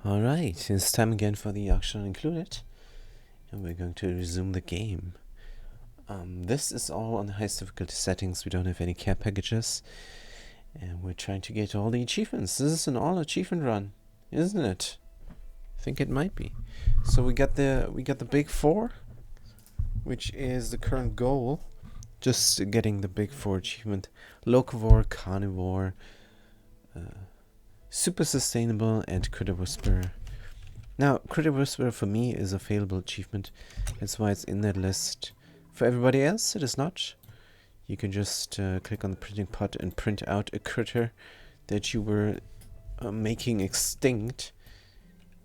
Alright, it's time again for the auction included, and we're going to resume the game. This is all on the highest difficulty settings. We don't have any care packages, and we're trying to get all the achievements. This is an all achievement run, isn't it? I think it might be. So we got the big four, which is the current goal. Just getting the big four achievement: Locavore, Carnivore, Super Sustainable, and Critter Whisperer. Now, Critter Whisperer for me is a failable achievement. That's why it's in that list. For everybody else, it is not. You can just click on the printing pot and print out a critter that you were making extinct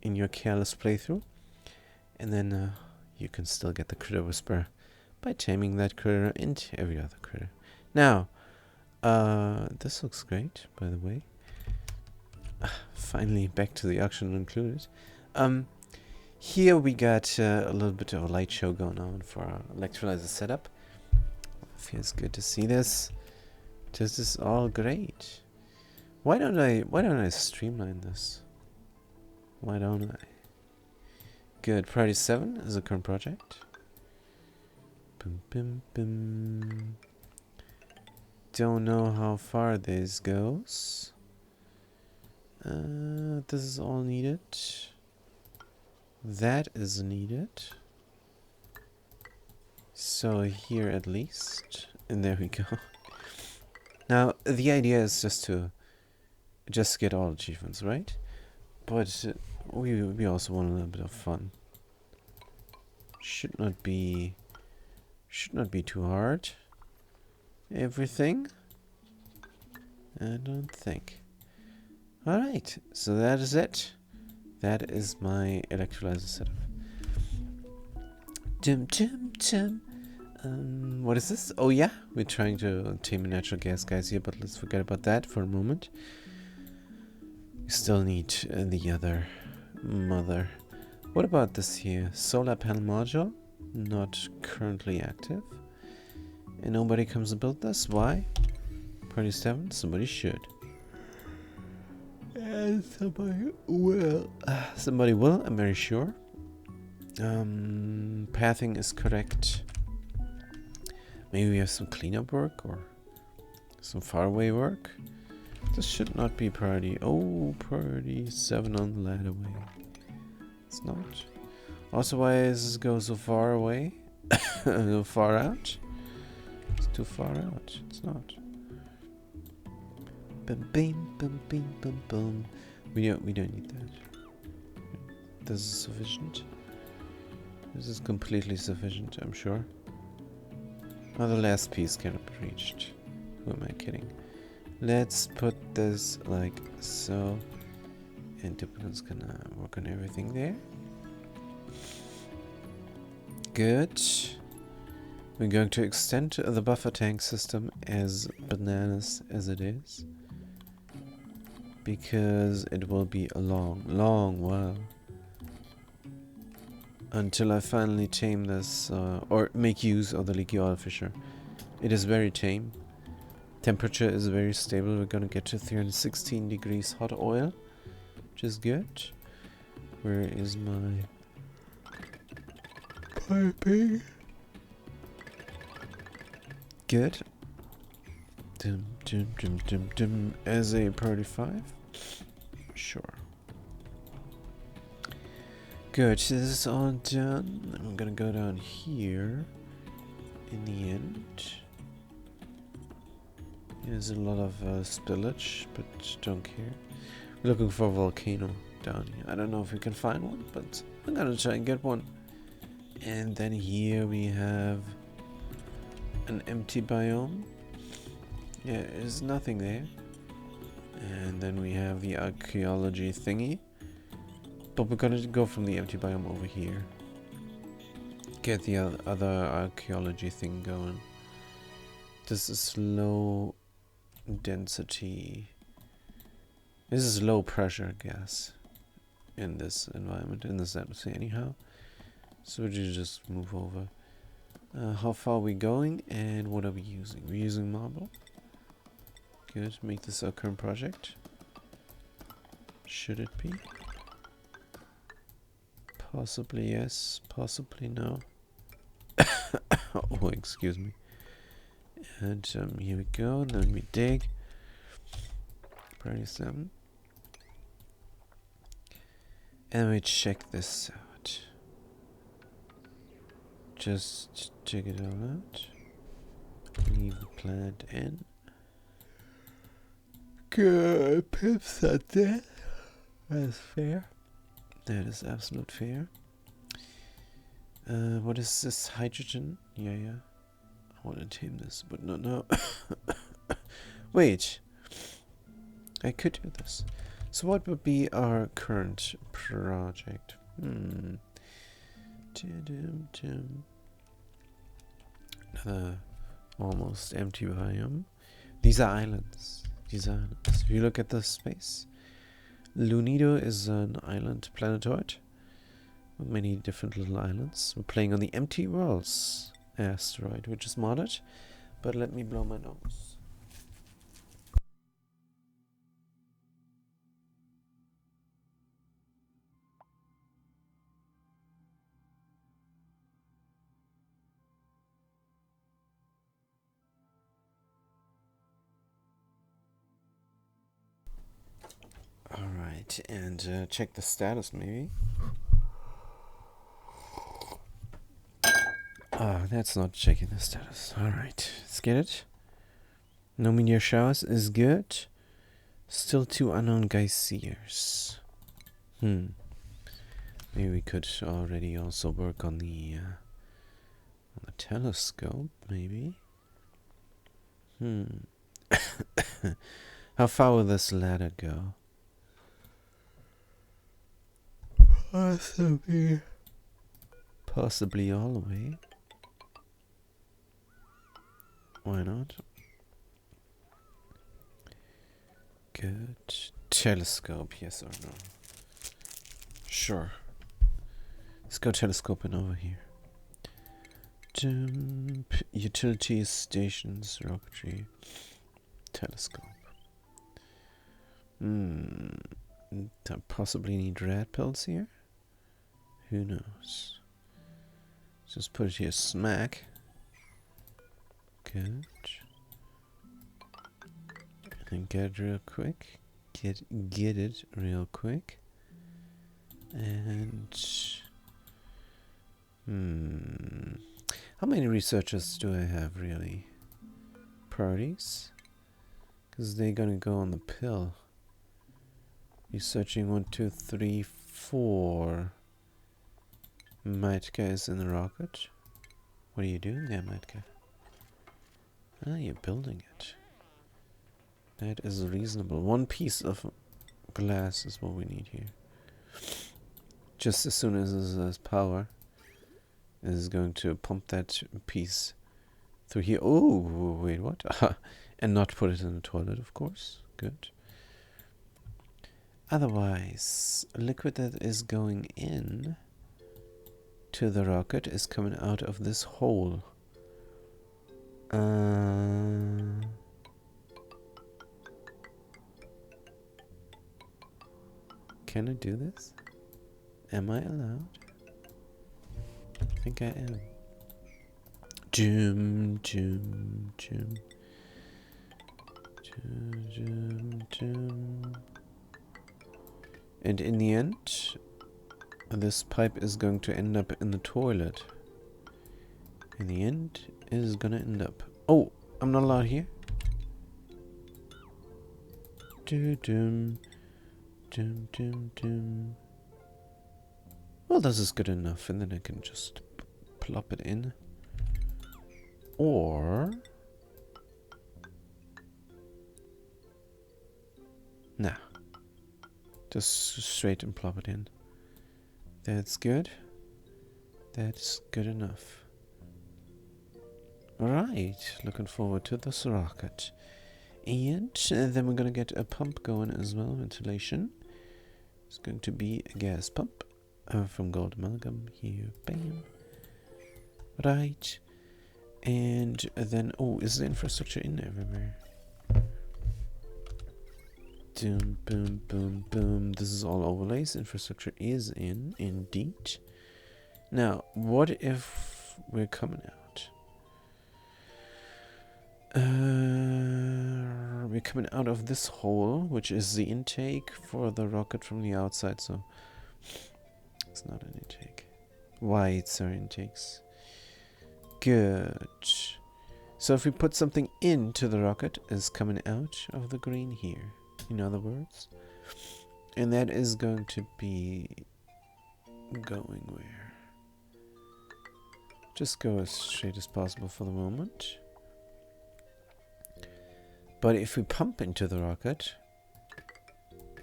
in your careless playthrough. And then you can still get the Critter Whisperer by taming that critter and every other critter. Now, this looks great, by the way. Finally, back to the auction included. Here we got a little bit of a light show going on for our electrolyzer setup. Feels good to see this. This is all great. Why don't I streamline this? Why don't I? Good. Priority 7 is a current project. Bum, bum, bum. Don't know how far this goes. This is all needed. That is needed. So here at least. And there we go. Now, the idea is just to get all achievements, right? But we also want a little bit of fun. Should not be too hard. Everything? I don't think. Alright, so that is it. That is my electrolyzer setup. What is this? Oh yeah, we're trying to tame a natural gas guys here, but let's forget about that for a moment. We still need the other mother. What about this here? Solar panel module? Not currently active. And nobody comes to build this? Why? Party 7? Somebody should. And somebody will. Somebody will, I'm very sure. Pathing is correct. Maybe we have some cleanup work or some faraway work. This should not be priority. Oh, priority 7 on the ladder way. It's not. Also, why does this go so far away? So far out? It's too far out. It's not. Bum, bim, bum, bim, bum, bum. We don't need that. This is sufficient. This is completely sufficient, I'm sure. Oh, the last piece cannot be reached. Who am I kidding? Let's put this like so. And Duplicant's gonna work on everything there. Good. We're going to extend the buffer tank system as bananas as it is. Because it will be a long while until I finally tame this or make use of the leaky oil fisher. It is very tame. Temperature is very stable. We're gonna get to 316 degrees hot oil, which is good. Where is my piping? Good. As a priority 5? Sure. Good, so this is all done. I'm gonna go down here in the end. There's a lot of spillage, but don't care. We're looking for a volcano down here. I don't know if we can find one, but I'm gonna try and get one. And then here we have an empty biome. Yeah, there's nothing there. And then we have the archaeology thingy. But we're gonna go from the empty biome over here. Get the other archaeology thing going. This is low density. This is low pressure gas in this environment, in this atmosphere anyhow. So we just move over. How far are we going and what are we using? We're using marble. Good, make this our current project. Should it be? Possibly yes, possibly no. Oh, excuse me. And here we go, and then we dig. Priority 7. And we check this out. Just check it all out. Leave the plant in. Good, pips at that. That's fair. That is absolute fair. What is this? Hydrogen? Yeah. I want to tame this, but no. Wait. I could do this. So what would be our current project? Another almost empty biome. These are islands. If you look at the space, Lunido is an island planetoid with many different little islands. We're playing on the Empty Worlds asteroid, which is modded. But let me blow my nose. Alright, and check the status maybe. Ah, that's not checking the status. Alright, let's get it. No meteor showers is good. Still 2 unknown geysers. Maybe we could already also work on the telescope, maybe. How far will this ladder go? Possibly all the way. Why not? Good. Telescope, yes or no? Sure. Let's go telescoping over here. Jump. Utilities, stations, rocketry. Telescope. I possibly need red pills here? Who knows? Just put it here smack. Good. And get it real quick. Get it real quick. And how many researchers do I have really? Priorities? Because they're gonna go on the pill. Researching 1, 2, 3, 4. Matka is in the rocket. What are you doing there, Matka? Ah, you're building it. That is reasonable. 1 piece of glass is what we need here. Just as soon as this has power, it is going to pump that piece through here. Oh, wait, what? And not put it in the toilet, of course. Good. Otherwise, liquid that is going in to the rocket is coming out of this hole. Can I do this? Am I allowed? I think I am. Jum. And in the end, this pipe is going to end up in the toilet. In the end, it is gonna end up. Oh, I'm not allowed here. Well, this is good enough, and then I can just plop it in. Or nah, just straight and plop it in. That's good. That's good enough. Alright, looking forward to this rocket. And then we're gonna get a pump going as well, ventilation. It's going to be a gas pump from Gold Amalgam here. Bam. Right. And then, oh, is the infrastructure in everywhere? Doom, boom, boom, boom. This is all overlays. Infrastructure is in, indeed. Now, what if we're coming out? We're coming out of this hole, which is the intake for the rocket from the outside, so it's not an intake. Whites are intakes. Good. So if we put something into the rocket, it's coming out of the green here, in other words. And that is going to be going where? Just go as straight as possible for the moment. But if we pump into the rocket,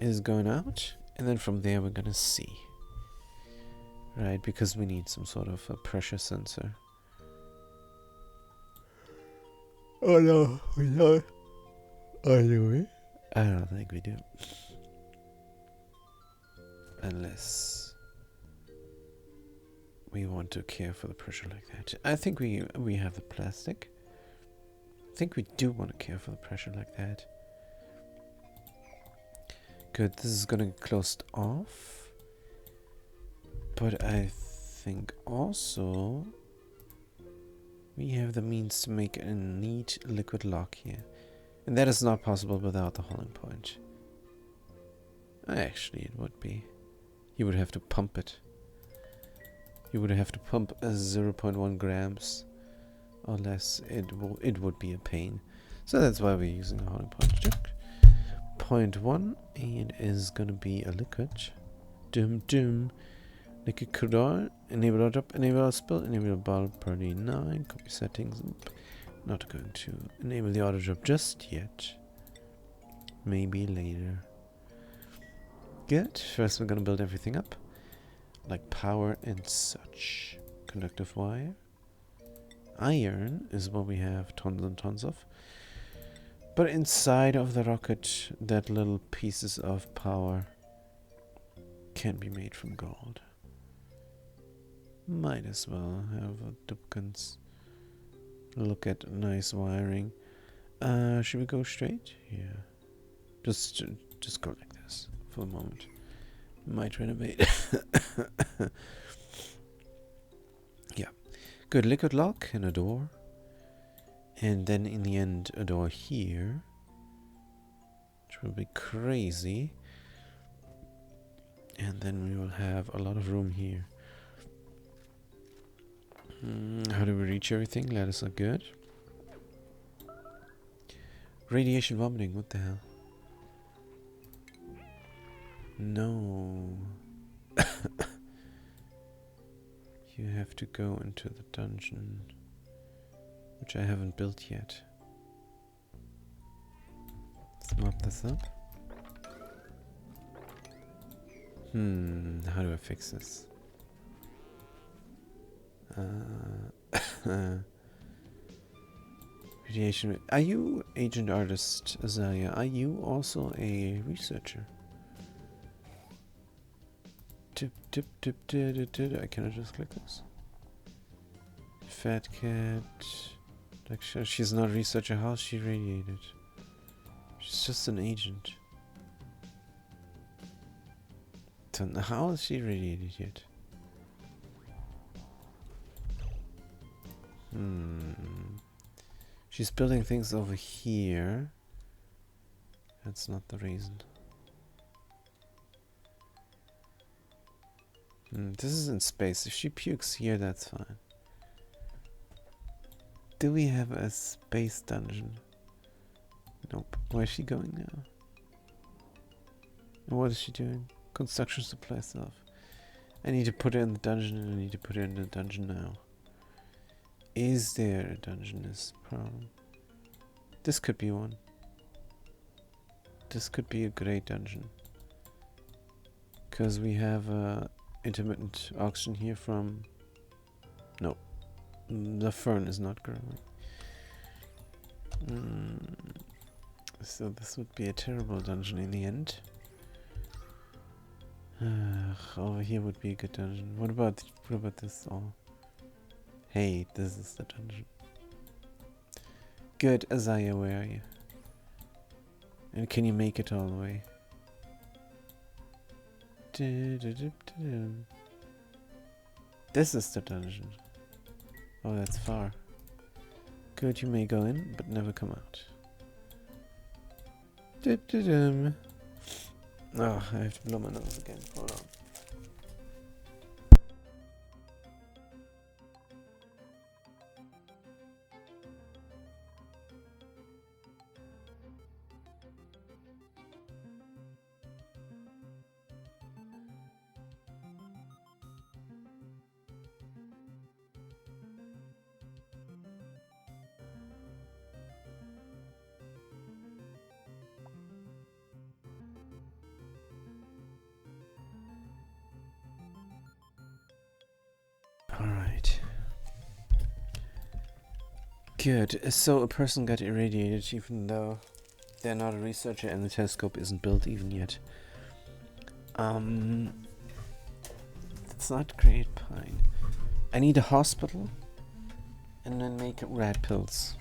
it is going out, and then from there we're gonna see. Right, because we need some sort of a pressure sensor. Oh no, we don't. Oh, do we? I don't think we do. Unless we want to care for the pressure like that. I think we have the plastic. I think we do want to care for the pressure like that. Good, this is gonna get closed off. But I think also we have the means to make a neat liquid lock here. And that is not possible without the holding point. Actually, it would be. You would have to pump it. You would have to pump 0.1 grams or less. It would be a pain. So that's why we're using a holding point. Check. 0.1, and it is gonna be a liquid. Doom doom. Liquid crude, enable auto drop, enable auto spill, enable bulb per 9, copy settings. Not going to enable the auto drop just yet. Maybe later. Good. First we're gonna build everything up. Like power and such. Conductive wire. Iron is what we have tons and tons of. But inside of the rocket, that little pieces of power can be made from gold. Might as well have a duplicants. Look at nice wiring. Should we go straight? Yeah. Just go like this for the moment. Might renovate. Yeah. Good. Liquid lock and a door. And then in the end a door here. Which will be crazy. And then we will have a lot of room here. How do we reach everything? Ladders are good. Radiation vomiting, what the hell? No. You have to go into the dungeon, which I haven't built yet. Let's mop this up. How do I fix this? Radiation. Are you Agent Artist Azalea? Are you also a researcher? Tip tip tip tip tip. I cannot just click this. Fat cat. Like she's not a researcher. How is she radiated? She's just an agent. So how is she radiated yet? She's building things over here. That's not the reason. This is in space. If she pukes here, that's fine. Do we have a space dungeon? Nope. Where's she going now? And what is she doing? Construction supply stuff. I need to put her in the dungeon, and I need to put her in the dungeon now. Is there a dungeon is the problem? This could be one. This could be a great dungeon. Because we have intermittent oxygen here from... No. The fern is not growing. So this would be a terrible dungeon in the end. Over here would be a good dungeon. What about this? Oh. Hey, this is the dungeon. Good, Azaya, where are you? And can you make it all the way? This is the dungeon. Oh, that's far. Good, you may go in, but never come out. Oh, I have to blow my nose again. Hold on. Alright. Good. So a person got irradiated even though they're not a researcher and the telescope isn't built even yet. That's not great, Pine. I need a hospital and then make rat pills.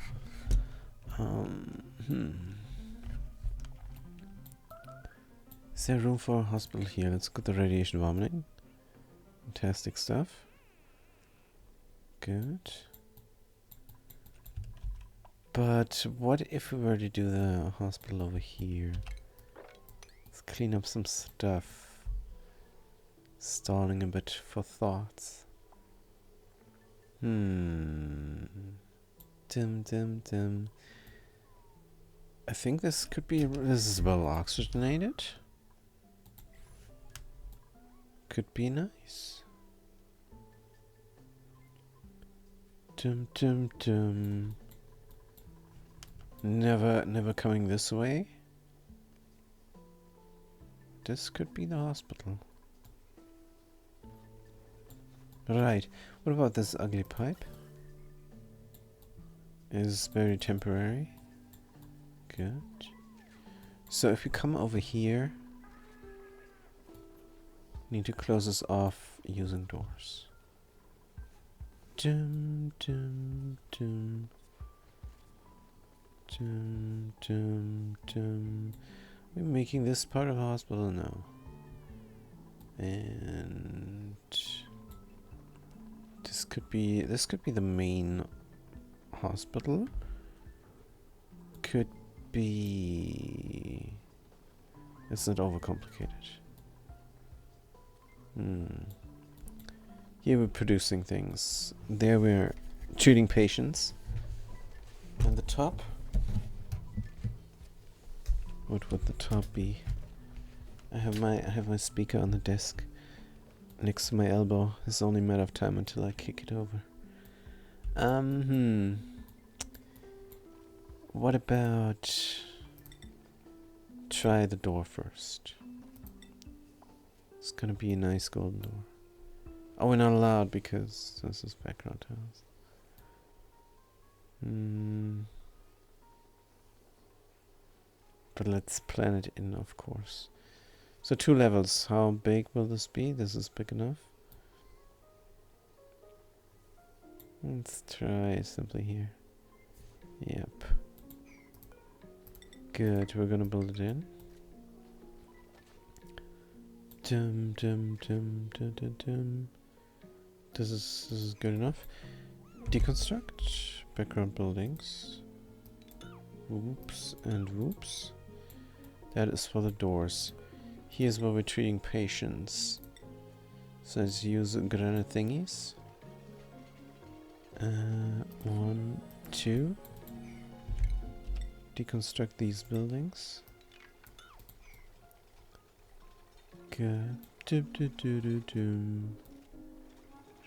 Is there room for a hospital here? Let's go to radiation vomiting. Fantastic stuff. Good. But what if we were to do the hospital over here? Let's clean up some stuff. Stalling a bit for thoughts. Dim. I think this could be... This is well oxygenated. Could be nice. Never coming this way. This could be the hospital. Right. What about this ugly pipe? Is very temporary. Good. So if we come over here, need to close this off using doors. We're making this part of the hospital now. And this could be the main hospital. Could be... It's not overcomplicated. Here we're producing things. There we're treating patients. And the top? What would the top be? I have my speaker on the desk next to my elbow. It's only a matter of time until I kick it over. What about try the door first? It's gonna be a nice golden door. Oh, we're not allowed because this is background house. But let's plan it in, of course. So 2 levels. How big will this be? This is big enough. Let's try simply here. Yep. Good. We're gonna build it in. This is good enough. Deconstruct background buildings. Whoops and whoops. That is for the doors. Here's where we're treating patients. So let's use granite thingies. 1, 2. Deconstruct these buildings. Good.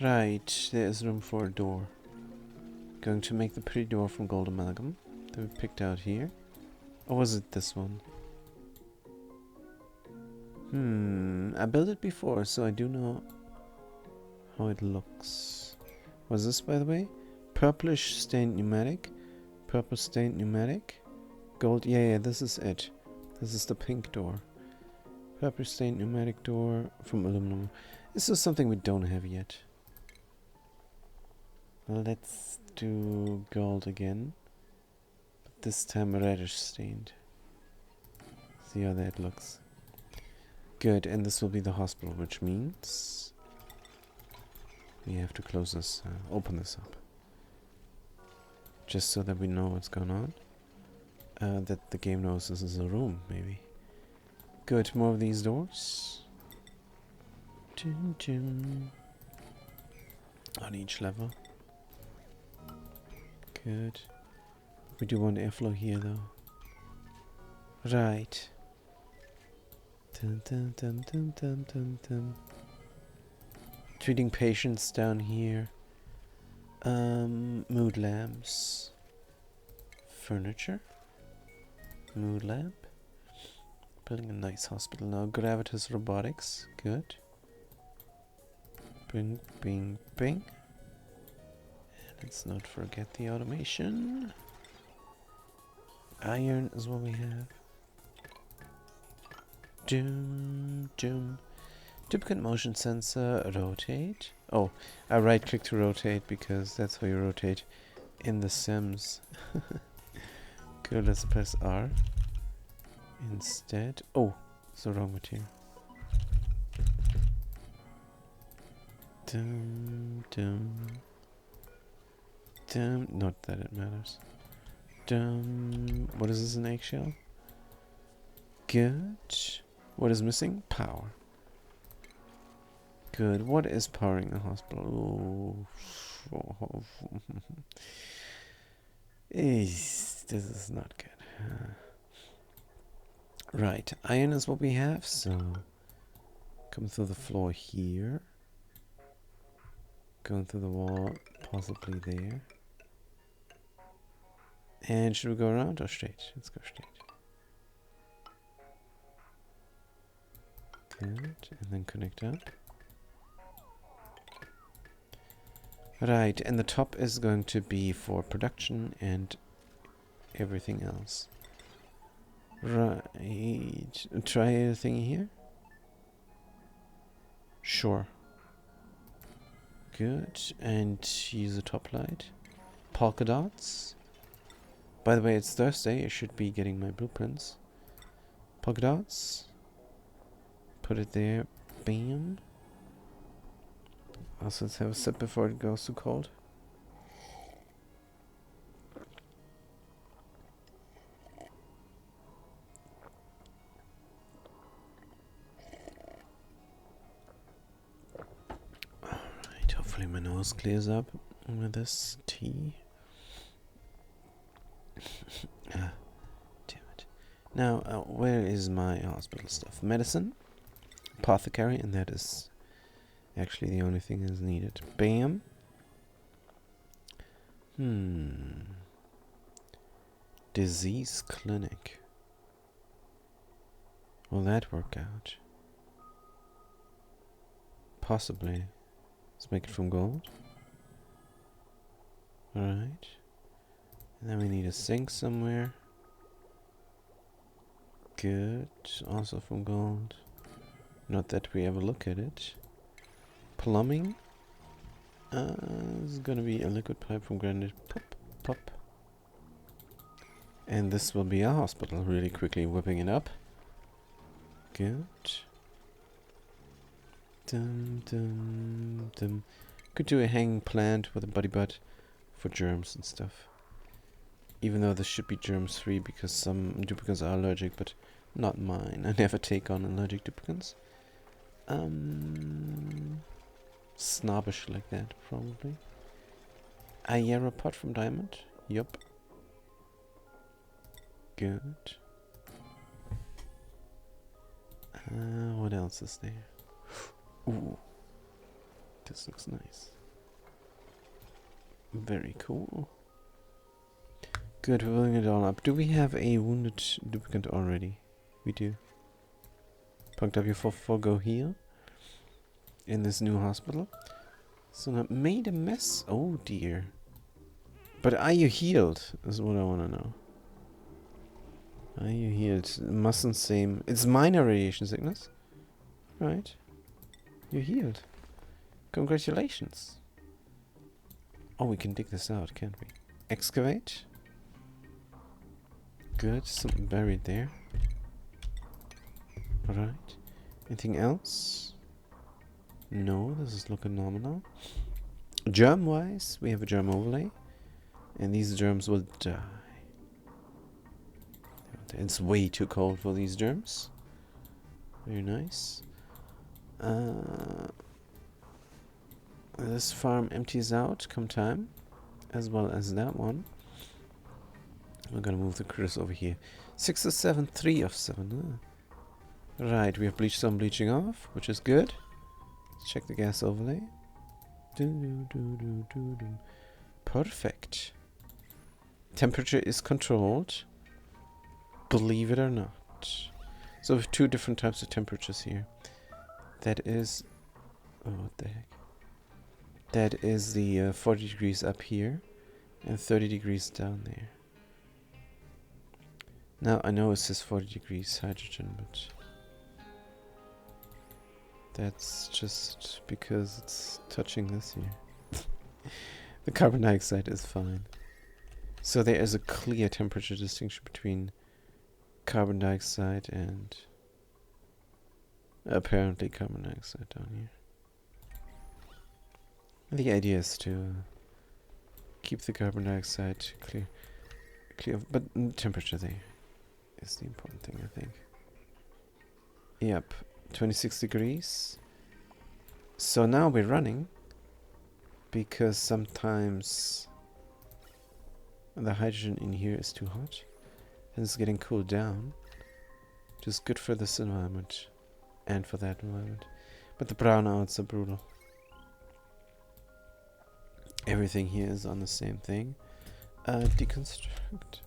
Right, there is room for a door. Going to make the pretty door from gold amalgam that we picked out here. Or was it this one? I built it before, so I do know how it looks. What's this, by the way? Purplish stained pneumatic. Purple stained pneumatic. Gold. Yeah, this is it. This is the pink door. Purple stained pneumatic door from aluminum. This is something we don't have yet. Let's do gold again. But this time reddish stained. See how that looks. Good, and this will be the hospital, which means we have to close this, open this up. Just so that we know what's going on. That the game knows this is a room, maybe. Good, more of these doors. Dum, dum. On each level. Good. We do want airflow here, though. Right. Dun, dun, dun, dun, dun, dun, dun. Treating patients down here. Mood lamps. Furniture. Mood lamp. Building a nice hospital now. Gravitas robotics. Good. Bing, bing, bing. And let's not forget the automation. Iron is what we have. Doom, doom. Duplicate motion sensor. Rotate. Oh, I right click to rotate because that's how you rotate in The Sims. Good, let's press R. Instead. Oh, it's the wrong material. Dum, dum. Dum. Not that it matters. Dum. What is this, an eggshell? Good. What is missing? Power. Good. What is powering the hospital? Oh. This is not good. Right. Iron is what we have, so come through the floor here. Going through the wall, possibly there. And should we go around or straight? Let's go straight. Good. And then connect up. Right, and the top is going to be for production and everything else. Right. Try a thing here. Sure. Good. And use a top light. Polka dots. By the way, it's Thursday. I should be getting my blueprints. Polka dots. Put it there. Bam. Also, let's have a sip before it goes too cold. Alright, hopefully my nose clears up with this tea. Damn it. Now, where is my hospital stuff? Medicine, apothecary, and that is actually the only thing that's needed. Bam. Disease clinic. Will that work out? Possibly. Let's make it from gold. Alright. And then we need a sink somewhere. Good. Also from gold. Not that we ever look at it. Plumbing. This is gonna be a liquid pipe from granite. Pop, pop. And this will be a hospital. Really quickly whipping it up. Good. Dum, dum, dum. Could do a hanging plant with a buddy butt for germs and stuff. Even though this should be germs free because some duplicates are allergic, but not mine. I never take on allergic duplicates. Snobbish like that, probably. Ayera pot from diamond. Yup. Good. What else is there? Ooh. This looks nice. Very cool. Good, we're building it all up. Do we have a wounded duplicate already? We do. Punked up your 4 go here. In this new hospital. So I made a mess. Oh dear. But are you healed? Is what I want to know. Are you healed? Mustn't seem... It's minor radiation sickness. Right. You're healed. Congratulations. Oh, we can dig this out, can't we? Excavate. Good. Something buried there. Alright. Anything else? No, this is looking nominal. Germ-wise, we have a germ overlay. And these germs will die. It's way too cold for these germs. Very nice. This farm empties out come time. As well as that one. We're gonna move the critters over here. 6 of 7, 3 of 7. Right, we have bleachstone bleaching off, which is good. Let's check the gas overlay. Temperature is controlled. Believe it or not. So we have two different types of temperatures here. That is... Oh, what the heck. That is the 40 degrees up here. And 30 degrees down there. Now, I know it says 40 degrees hydrogen, but... That's just because it's touching this here. The carbon dioxide is fine. So there is a clear temperature distinction between carbon dioxide and apparently carbon dioxide down here. The idea is to keep the carbon dioxide clear, but temperature there is the important thing, I think. Yep, 26 degrees. So now we're running because sometimes the hydrogen in here is too hot and it's getting cooled down, which is good for this environment and for that environment. But the brownouts are brutal. Everything here is on the same thing. Deconstruct.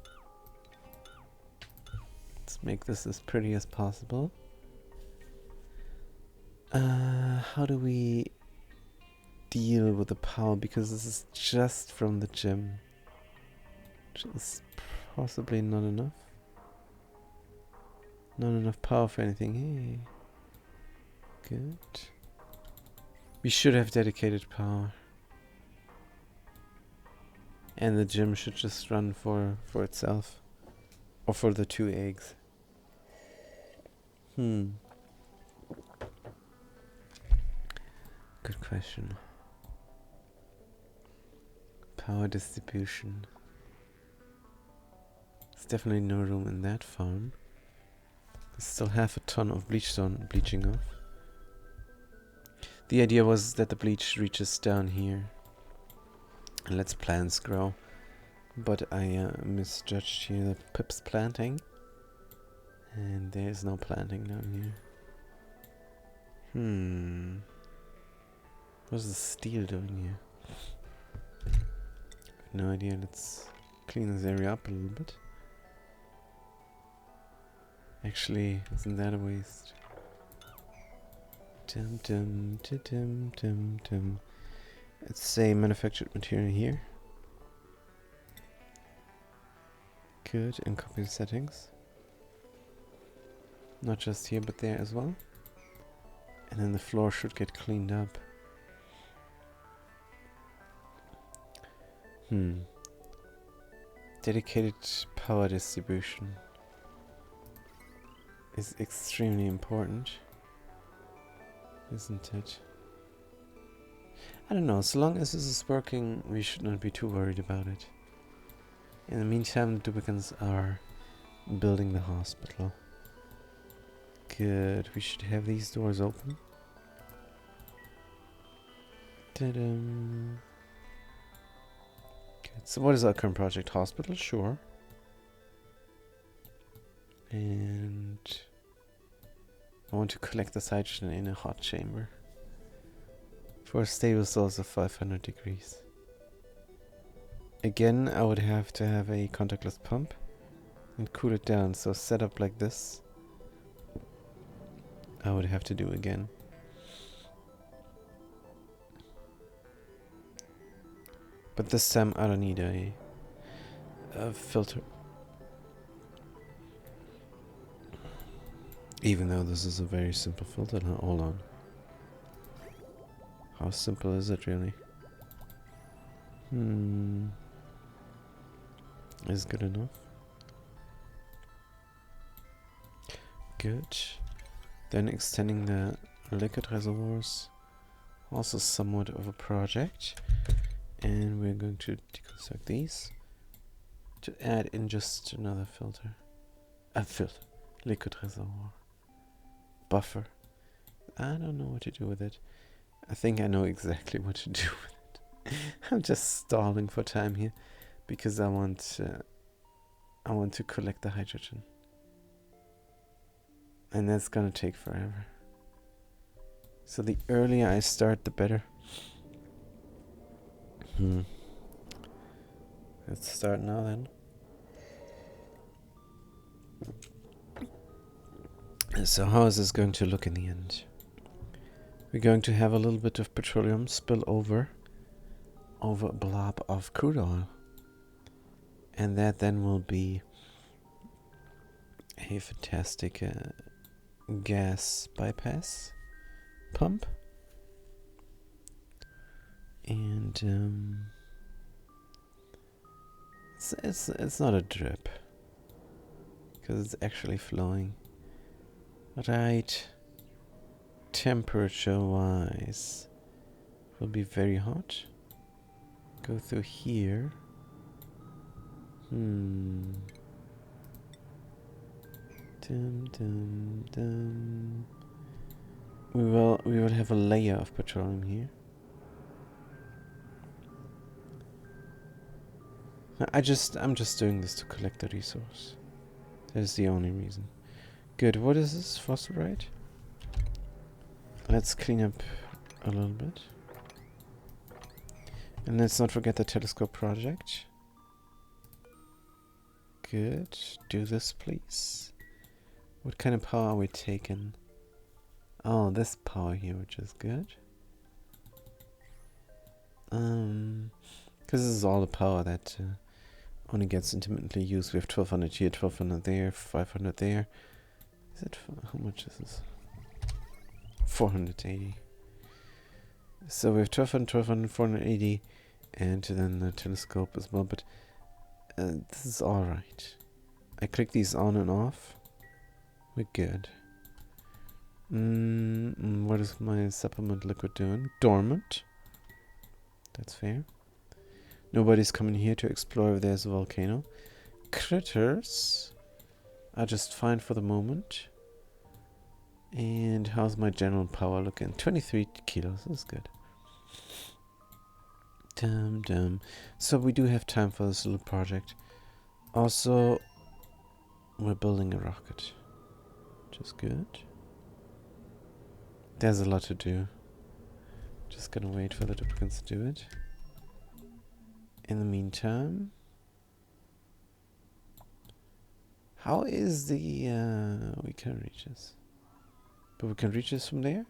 Let's make this as pretty as possible. How do we deal with the power? Because this is just from the gym. Which is possibly not enough. Not enough power for anything. Hey. Good. We should have dedicated power. And the gym should just run for itself. Or for the 2 eggs. Good question. Power distribution. There's definitely no room in that farm. There's still half a ton of bleachstone bleaching off. The idea was that the bleach reaches down here and lets plants grow. But I misjudged here the pips planting. And there's no planting down here. What's the steel doing here? No idea. Let's clean this area up a little bit. Actually, isn't that a waste? It's a manufactured material here. Good, and copy settings. Not just here, but there as well. And then the floor should get cleaned up. Dedicated power distribution is extremely important, isn't it? I don't know, so long as this is working, we should not be too worried about it. In the meantime, the Duplicants are building the hospital. Good, we should have these doors open. Ta-dum. Good, so what is our current project? Hospital? Sure. And I want to collect the hydrogen in a hot chamber for a stable source of 500 degrees. Again, I would have to have a contactless pump and cool it down, so set up like this I would have to do again. But this time I don't need a filter. Even though this is a very simple filter. Now, hold on. How simple is it really? Is good enough. Good. Then extending the liquid reservoirs, also somewhat of a project. And we're going to deconstruct these to add in just another filter. A filter. Liquid reservoir. Buffer. I don't know what to do with it. I think I know exactly what to do with it. I'm just stalling for time here because I want to collect the hydrogen. And that's gonna take forever. So the earlier I start, the better. Let's start now then. So how is this going to look in the end? We're going to have a little bit of petroleum spill over a blob of crude oil. And that then will be a fantastic gas bypass pump. And it's not a drip because it's actually flowing. Right. Temperature wise, will be very hot. Go through here. Dum dum dum. We will have a layer of petroleum here. I'm just doing this to collect the resource. That's the only reason. Good. What is this? Phosphorite? Let's clean up a little bit. And let's not forget the telescope project. Good. Do this, please. What kind of power are we taking? Oh, this power here, which is good. Because this is all the power that only gets intermittently used. We have 1200 here, 1200 there, 500 there. Is it how much is this? 480. So we have 1200, 480, and then the telescope as well. But this is all right. I click these on and off. We're good. What is my supplement liquid doing? Dormant. That's fair. Nobody's coming here to explore if there's a volcano. Critters are just fine for the moment. And how's my general power looking? 23 kilos. That's good. Dum. So we do have time for this little project. Also, we're building a rocket. Which is good. There's a lot to do. Just gonna wait for the duplicates to do it. In the meantime, how is the we can reach this? But we can reach this from there?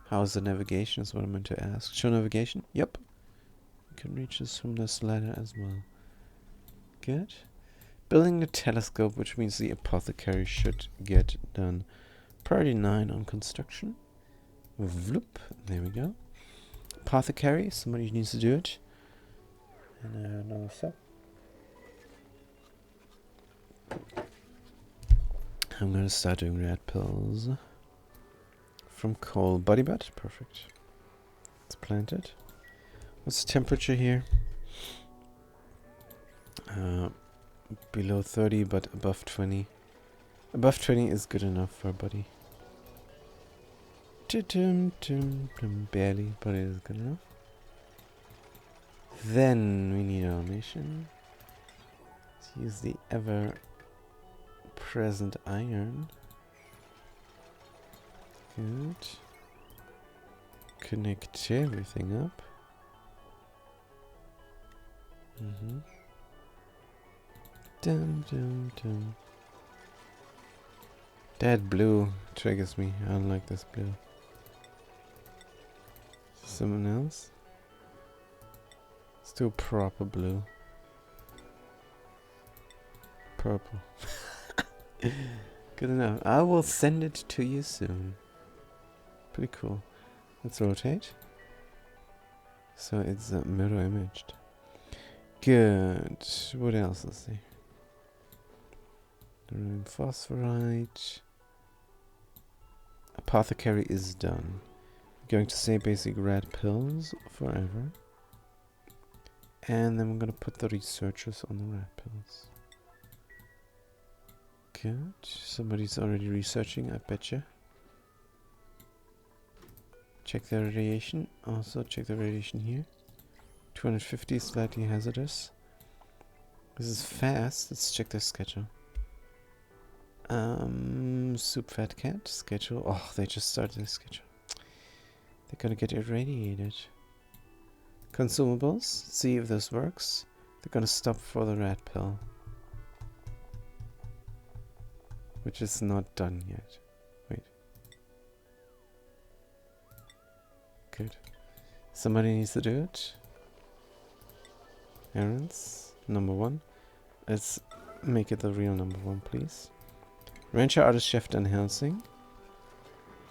How is the navigation is what I meant to ask. Show navigation? Yep. We can reach this from this ladder as well. Good. Building the telescope, which means the apothecary should get done. Priority 9 on construction. Vloop. There we go. Apothecary, somebody needs to do it. And another step. I'm gonna start doing red pills. From coal. Body bat? Perfect. It's planted. What's the temperature here? Below 30, but above 20. Above 20 is good enough for a body. Barely, but it is good enough. Then we need automation. Let's use the ever-present iron. Good. Connect everything up. Dum. That blue triggers me. I don't like this blue. Someone else? Let's do proper blue. Purple. Good enough. I will send it to you soon. Pretty cool. Let's rotate. So it's mirror imaged. Good. What else is there? Phosphorite. apothecary is done. Going to say basic rat pills forever. And then we're gonna put the researchers on the rat pills. Good. Somebody's already researching, I betcha. Check the radiation. Also check the radiation here. 250 is slightly hazardous. This is fast. Let's check their schedule. Soup Fat Cat schedule. Oh, they just started their schedule. They're gonna get irradiated. Consumables. See if this works. They're gonna stop for the rat pill, which is not done yet. Wait. Good. Somebody needs to do it. Errands. Number 1. Let's make it the real number 1, please. Rancher, Artist, Chef, Dan Helsing.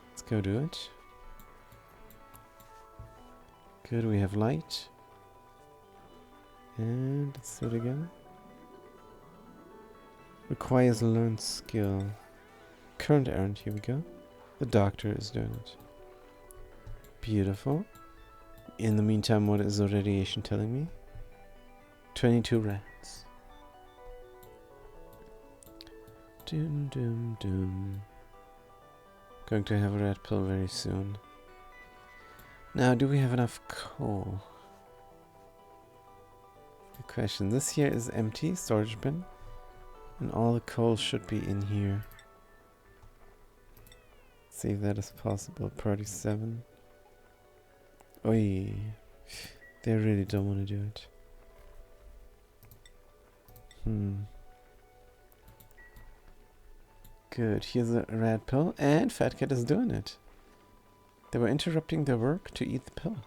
Let's go do it. Good, we have light. And let's do it again. Requires learned skill. Current errand, here we go. The doctor is doing it. Beautiful. In the meantime, what is the radiation telling me? 22 rats. Doom, doom, doom. Going to have a rat pill very soon. Now, do we have enough coal? Good question. This here is empty, storage bin. And all the coal should be in here. See if that is possible. Party 7. Oi. They really don't want to do it. Good. Here's a rat pill. And Fat Cat is doing it. They were interrupting their work to eat the pill.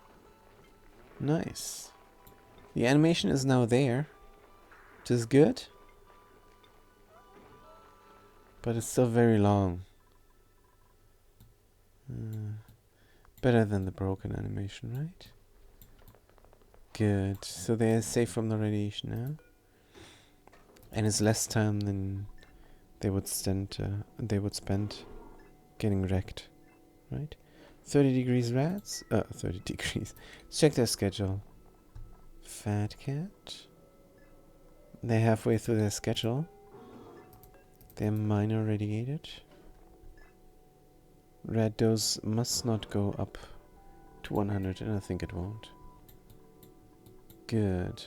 Nice. The animation is now there. Which is good. But it's still very long. Better than the broken animation, right? Good. So they are safe from the radiation now. And it's less time than they would spend getting wrecked, right? 30 degrees rats. 30 degrees. Let's check their schedule. Fat Cat. They're halfway through their schedule. They're minor radiated. Red dose must not go up to 100, and I think it won't. Good.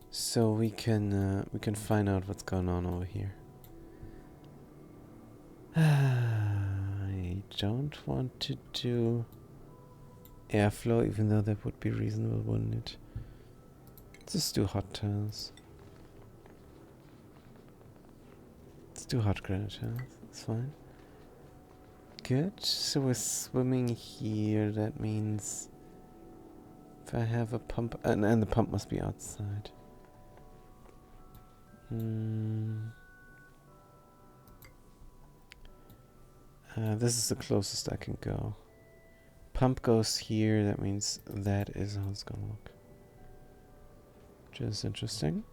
So we can find out what's going on over here. I don't want to do airflow, even though that would be reasonable, wouldn't it? Let's just do hot tiles. Let's do hot granite tiles. That's fine. Good. So we're swimming here. That means if I have a pump, and the pump must be outside. This is the closest I can go. Pump goes here. That means that is how it's gonna look. Which is interesting,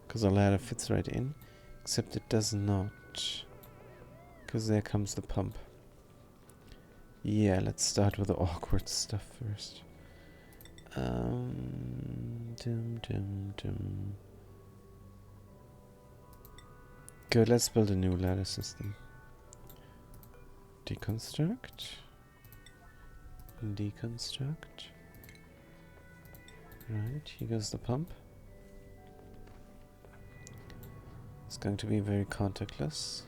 because the ladder fits right in, except it does not, because there comes the pump. Yeah, let's start with the awkward stuff first. Good, let's build a new ladder system. Deconstruct. Deconstruct. Right, here goes the pump. It's going to be very contactless.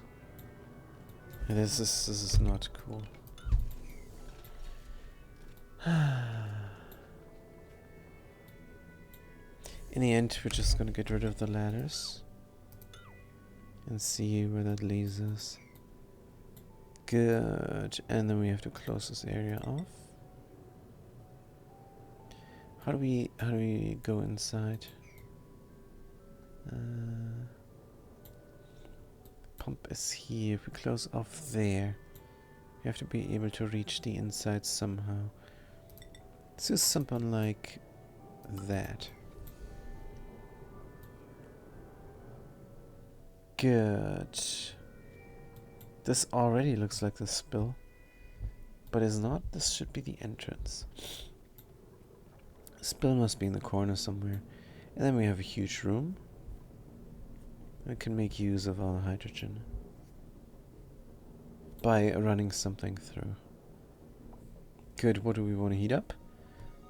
And this is not cool. In the end, we're just gonna get rid of the ladders and see where that leaves us. Good. And then we have to close this area off. How do we go inside? Pump is here. If we close off there, we have to be able to reach the inside somehow. Let's do something like that. Good. This already looks like the spill, but it's not. This should be the entrance. Spill must be in the corner somewhere. And then we have a huge room. I can make use of all the hydrogen by running something through. Good, what do we want to heat up?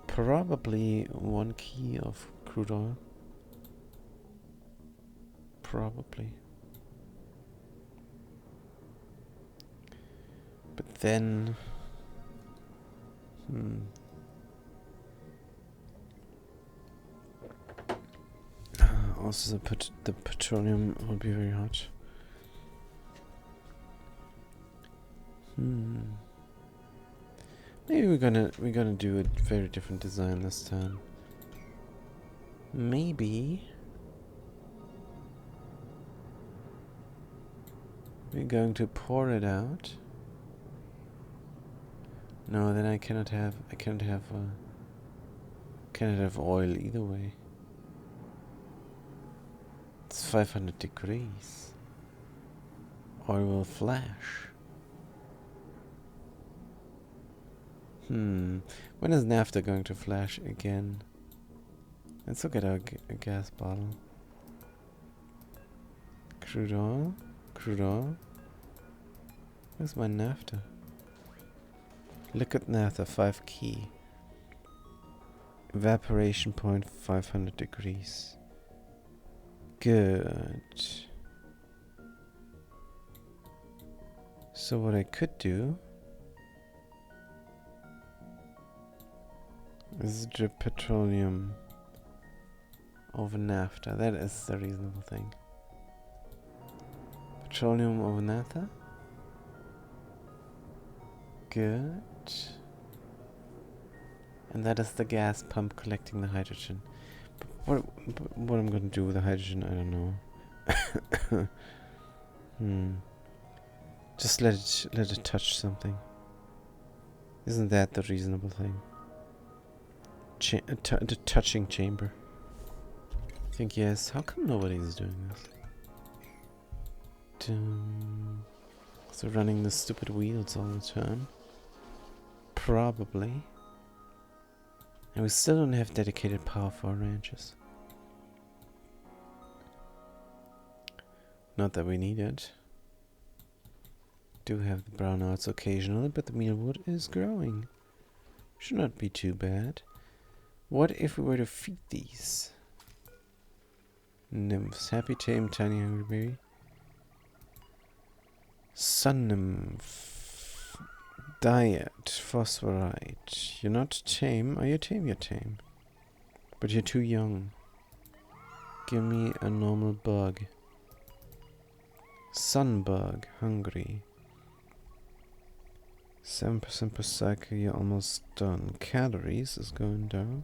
Probably 1 key of crude oil. Probably. But then... Also the petroleum will be very hot. Maybe we're gonna do a very different design this time. Maybe we're going to pour it out. No, then I cannot have oil either way. It's 500 degrees. Oil will flash. When is naphtha going to flash again? Let's look at a gas bottle. Crude oil. Crude oil. Where's my naphtha? Look at naphtha, 5 key. Evaporation point 500 degrees. Good. So what I could do is drip petroleum over naphtha. That is the reasonable thing. Petroleum over naphtha. Good. And that is the gas pump collecting the hydrogen. But what I'm going to do with the hydrogen, I don't know. Just let it touch something. Isn't that the reasonable thing? The touching chamber. I think yes. How come nobody's doing this? So running the stupid wheels all the time. Probably. And we still don't have dedicated power for our ranches. Not that we need it. Do have the brownouts occasionally, but the mealwood is growing. Should not be too bad. What if we were to feed these? Nymphs. Happy, tame, tiny, hungry berry. Sun nymph. Diet. Phosphorite. You're not tame. Are you tame? You're tame. But you're too young. Give me a normal bug. Sunbug. Hungry. 7% per cycle. You're almost done. Calories is going down.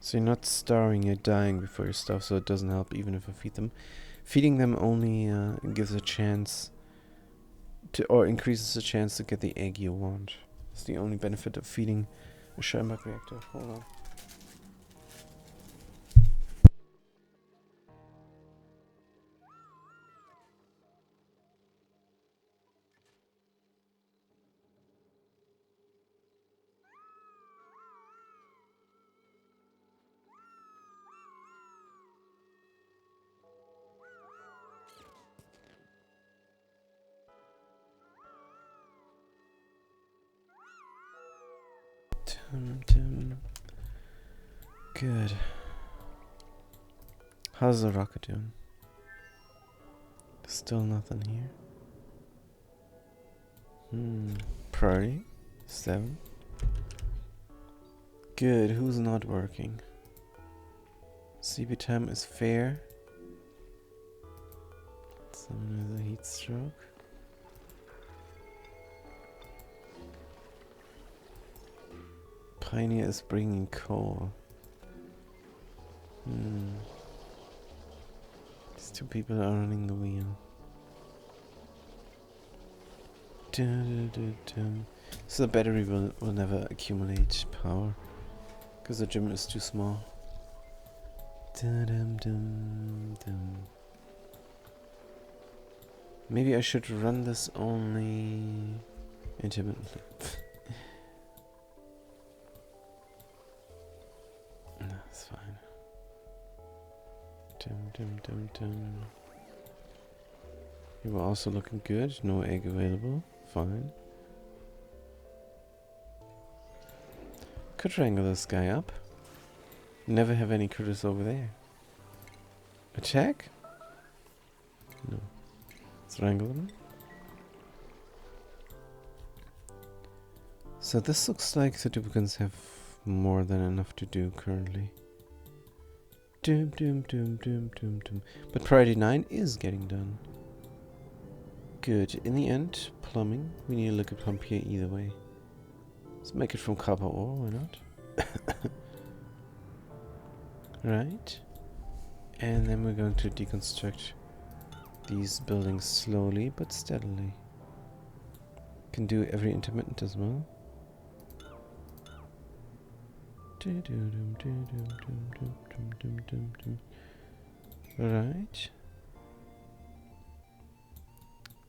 So you're not starving, you're dying before you starve, so it doesn't help even if I feed them. Feeding them only gives a chance to, or increases the chance to get the egg you want. It's the only benefit of feeding a Steinbach reactor. Hold on. Good. How's the rocket doing? Still nothing here. Priority 7. Good. Who's not working? CP time is fair. Someone has a heat stroke. Pioneer is bringing coal. These 2 people are running the wheel. So the battery will never accumulate power because the gym is too small. Maybe I should run this only intermittently. No, that's fine. Dum. You were also looking good. No egg available. Fine. Could wrangle this guy up. Never have any critters over there. Attack? No. Let's wrangle them. So this looks like the Duplicants have more than enough to do currently. Dum. But priority 9 is getting done. Good. In the end, plumbing. We need a liquid pump here either way. Let's make it from copper ore, why not? Right. And then we're going to deconstruct these buildings slowly but steadily. Can do every intermittent as well. Right.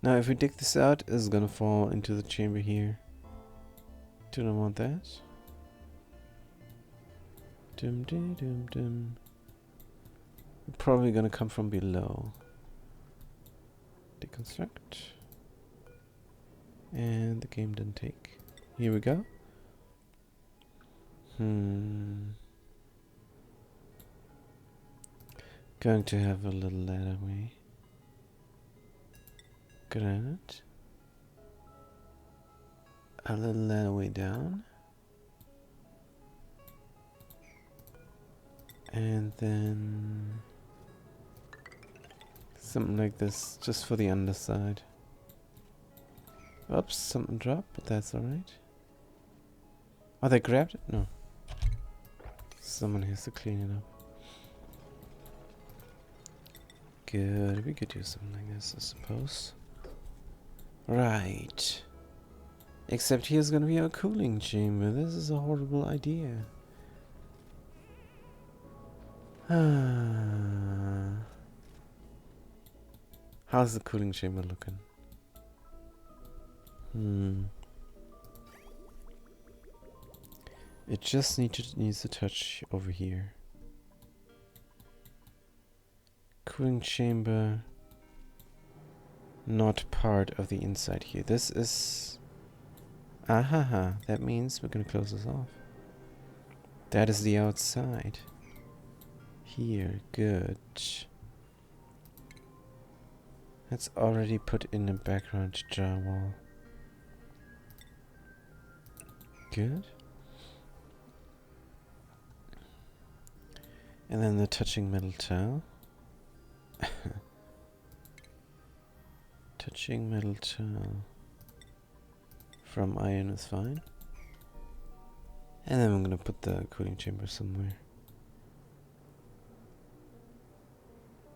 Now if we dig this out, it's gonna fall into the chamber here. Do not want that. Probably gonna come from below. Deconstruct. And the game didn't take. Here we go. Going to have a little ladder way. Granite. A little ladder way down. And then something like this, just for the underside. Oops, something dropped, but that's alright. Oh, they grabbed it? No. Someone has to clean it up. Good, we could do something like this, I suppose. Right. Except here's gonna be our cooling chamber. This is a horrible idea. How's the cooling chamber looking? It just needs a touch over here. Cooling chamber not part of the inside here. This is that means we're gonna close this off. That is the outside. Here, good. That's already put in the background drywall. Good. And then the touching metal tile. Touching metal tile from iron is fine. And then I'm gonna put the cooling chamber somewhere.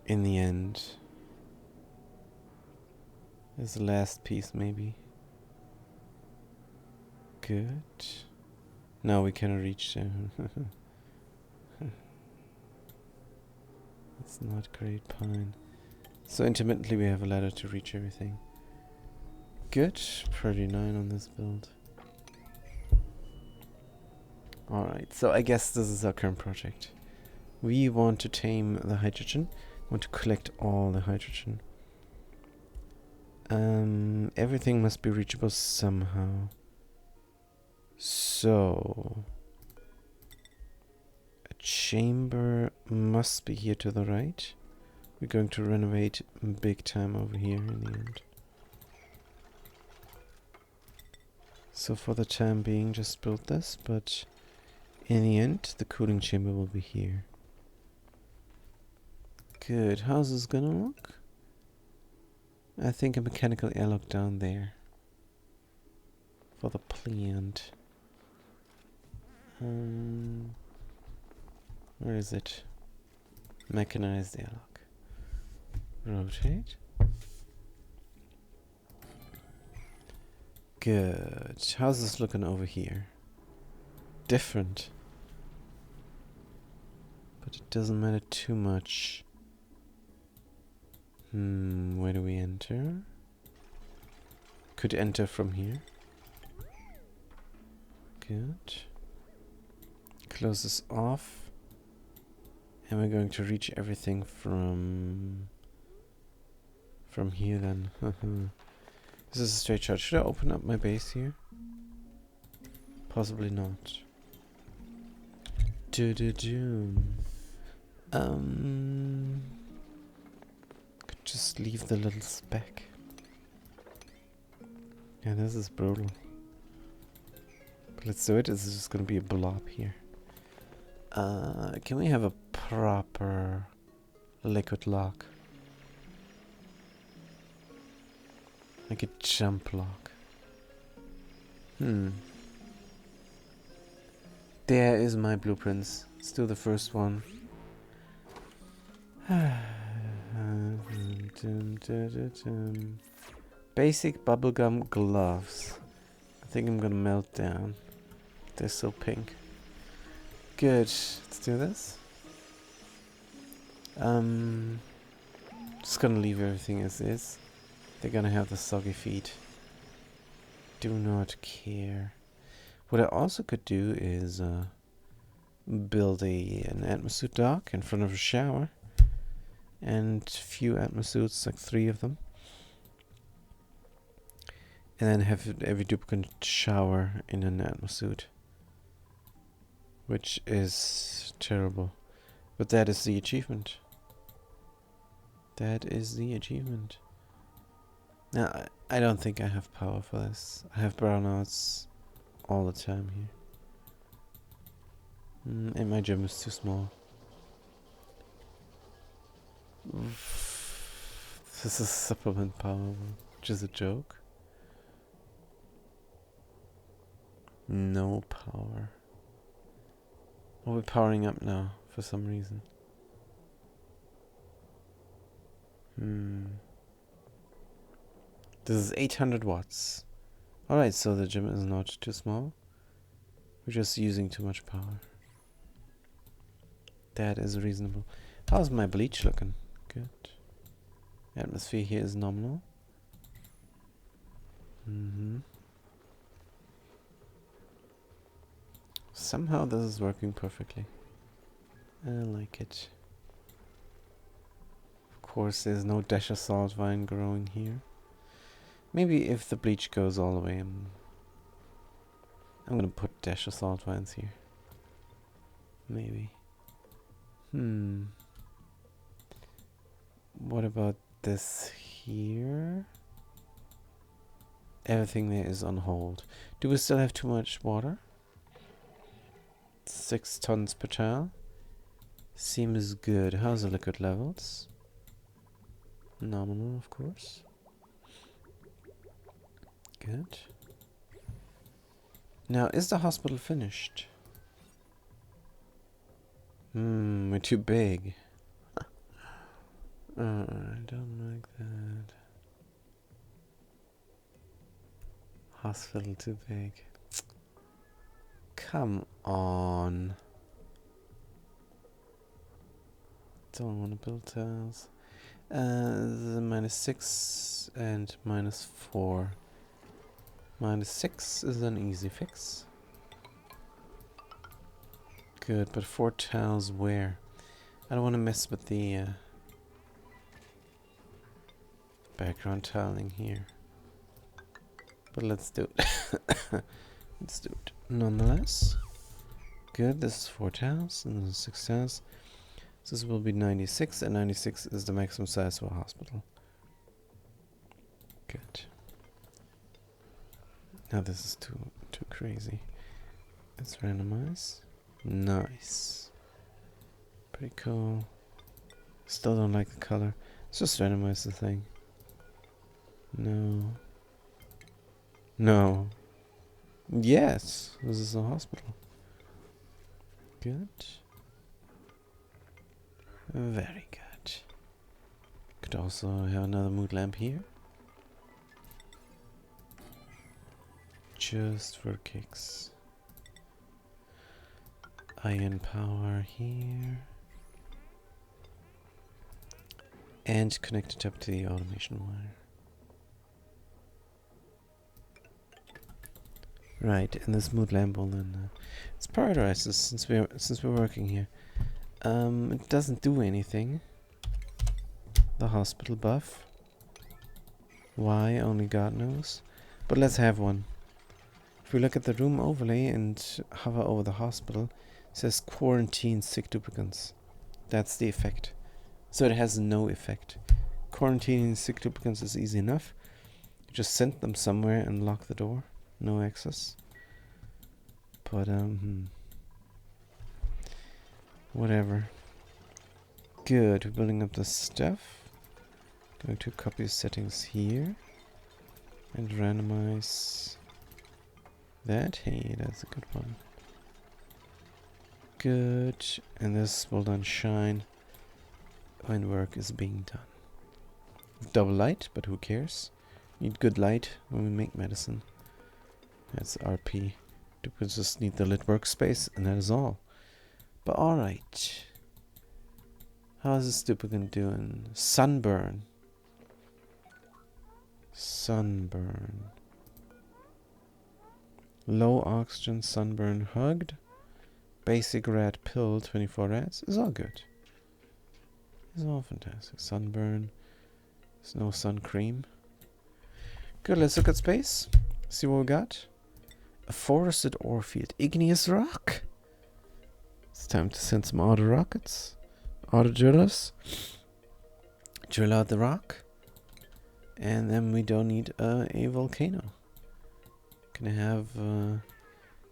In the end. There's the last piece maybe. Good. No, we cannot reach there. It's not great, pine. So intermittently we have a ladder to reach everything. Good. Priority 9 on this build. Alright, so I guess this is our current project. We want to tame the hydrogen. We want to collect all the hydrogen. Everything must be reachable somehow. So a chamber must be here to the right. We're going to renovate big time over here in the end. So for the time being, just build this, but in the end, the cooling chamber will be here. Good. How's this gonna look? I think a mechanical airlock down there for the plant. Where is it? Mechanized airlock. Rotate. Good. How's this looking over here? Different. But it doesn't matter too much. Where do we enter? could enter from here. Good. Close this off. And we're going to reach everything from here then. This is a straight shot. Should I open up my base here? Possibly not. Could just leave the little speck. Yeah, this is brutal. But let's do it. This is just gonna be a blob here. Can we have a proper liquid lock? Like a jump lock. There is my blueprints. Let's do the first one. Basic bubblegum gloves. I think I'm gonna melt down. They're so pink. Good. Let's do this. Just gonna leave everything as is. They're gonna have the soggy feet. Do not care. What I also could do is build an atmosuit dock in front of a shower. And few atmosuits, like 3 of them. And then have every duplicant shower in an atmosuit. Which is terrible. But that is the achievement. That is the achievement. Now, I don't think I have power for this. I have brownouts all the time here. And my gym is too small. This is supplement power, which is a joke. No power. Oh, we're powering up now for some reason. This is 800 watts. Alright, so the gym is not too small. We're just using too much power. That is reasonable. How's my bleach looking? Good. Atmosphere here is nominal. Somehow this is working perfectly. I like it. Of course, there's no Desha salt vine growing here. Maybe if the bleach goes all the way, I'm gonna put Desha salt vines here. Maybe. What about this here? Everything there is on hold. Do we still have too much water? 6 tons per child. Seems good. How's the liquid levels? Nominal, of course. Good. Now, is the hospital finished? We're too big. I don't like that. Hospital too big. Come on. Don't want to build tiles. The -6 and -4. -6 is an easy fix. Good, but 4 tiles where? I don't want to mess with the background tiling here. But let's do it. Let's do it. Nonetheless. Good, this is 4 tiles and this is 6 tiles. So this will be 96, and 96 is the maximum size for a hospital. Good. Now this is too crazy. Let's randomize. Nice. Pretty cool. Still don't like the color. Let's just randomize the thing. No. No. Yes, this is a hospital. Good. Very good. Could also have another mood lamp here. Just for kicks. Iron power here. And connect it up to the automation wire. Right, and this mood lamp will then it's prioritized since we're working here. It doesn't do anything. The hospital buff. Why? Only God knows. But let's have one. If we look at the room overlay and hover over the hospital, it says quarantine sick duplicants. That's the effect. So it has no effect. Quarantining sick duplicants is easy enough. You just send them somewhere and lock the door. No access. But, whatever. Good, we're building up the stuff. Going to copy settings here. And randomize that. Hey, that's a good one. Good. And this will then shine when work is being done. Double light, but who cares? Need good light when we make medicine. That's RP. We just need the lit workspace, and that is all. But alright. How's this duplicant doing? Sunburn. Sunburn. Low oxygen sunburn hugged. Basic rat pill, 24 rats. Is all good. It's all fantastic. Sunburn. There's no sun cream. Good, let's look at space. See what we got. A forested ore field. Igneous rock. It's time to send some auto rockets. Auto drillers. Drill out the rock. And then we don't need a volcano. Can have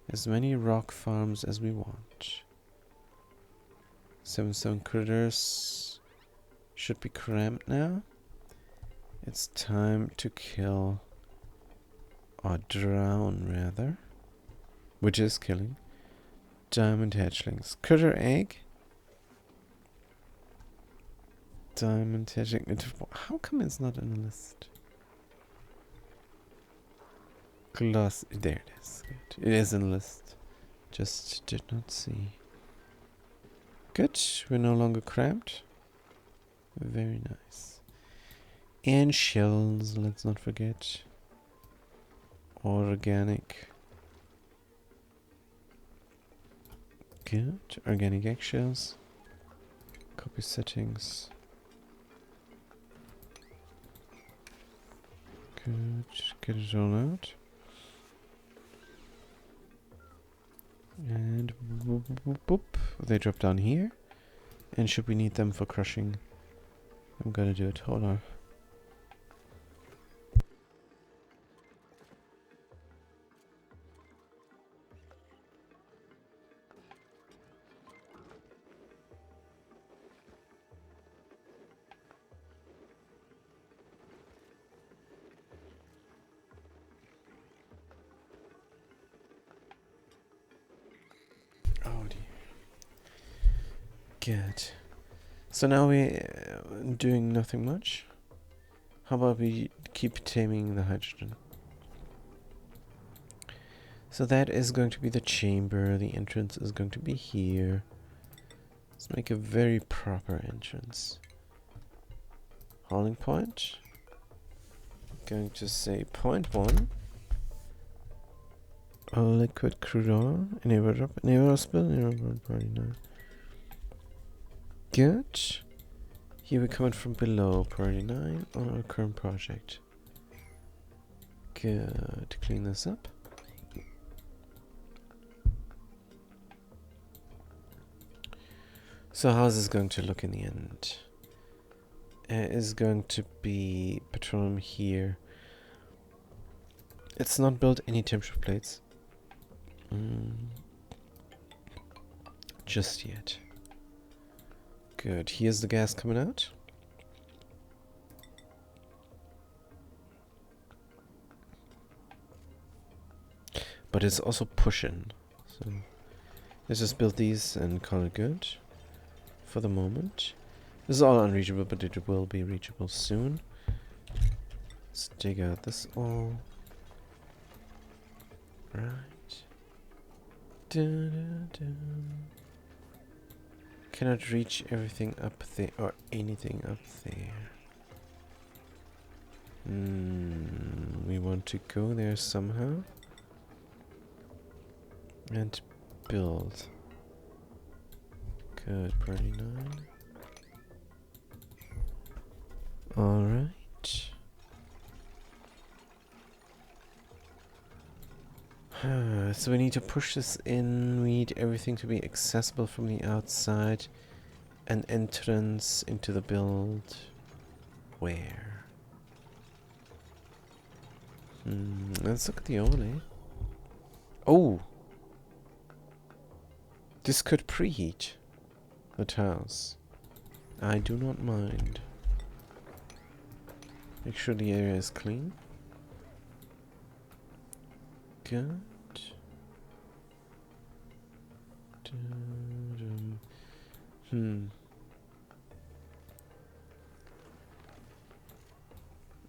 as many rock farms as we want. 7 critters should be cramped now. It's time to kill or drown rather, which is killing diamond hatchlings. Critter egg. Diamond hatchling. How come it's not on the list? Gloss. There it is. Good. It is in the list. Just did not see. Good. We're no longer cramped. Very nice. And shells. Let's not forget. Organic. Good. Organic eggshells. Copy settings. Good. Get it all out. And boop, boop, boop, boop. They drop down here. And should we need them for crushing, I'm gonna do it. Hold on. Oh dear. Good. So now we're doing nothing much. How about we keep taming the hydrogen? So that is going to be the chamber. The entrance is going to be here. Let's make a very proper entrance. Hauling point. Going to say point 1. A liquid crude oil. Enable drop. Enable spill. Enable party now. Good. Here we're coming from below. Priority 9 on our current project. Good. Clean this up. So how's this going to look in the end? It is going to be petroleum here. It's not built any temperature plates. Just yet. Good. Here's the gas coming out. But it's also pushing. So let's just build these and call it good. For the moment. This is all unreachable, but it will be reachable soon. Let's dig out this all. Right. Dun, dun, dun. Cannot reach everything up there or anything up there. We want to go there somehow. And build. Good, pretty nine. Alright. So we need to push this in. We need everything to be accessible from the outside. An entrance into the build. Where? Let's look at the overlay. Oh! This could preheat the tiles. I do not mind. Make sure the area is clean. Good.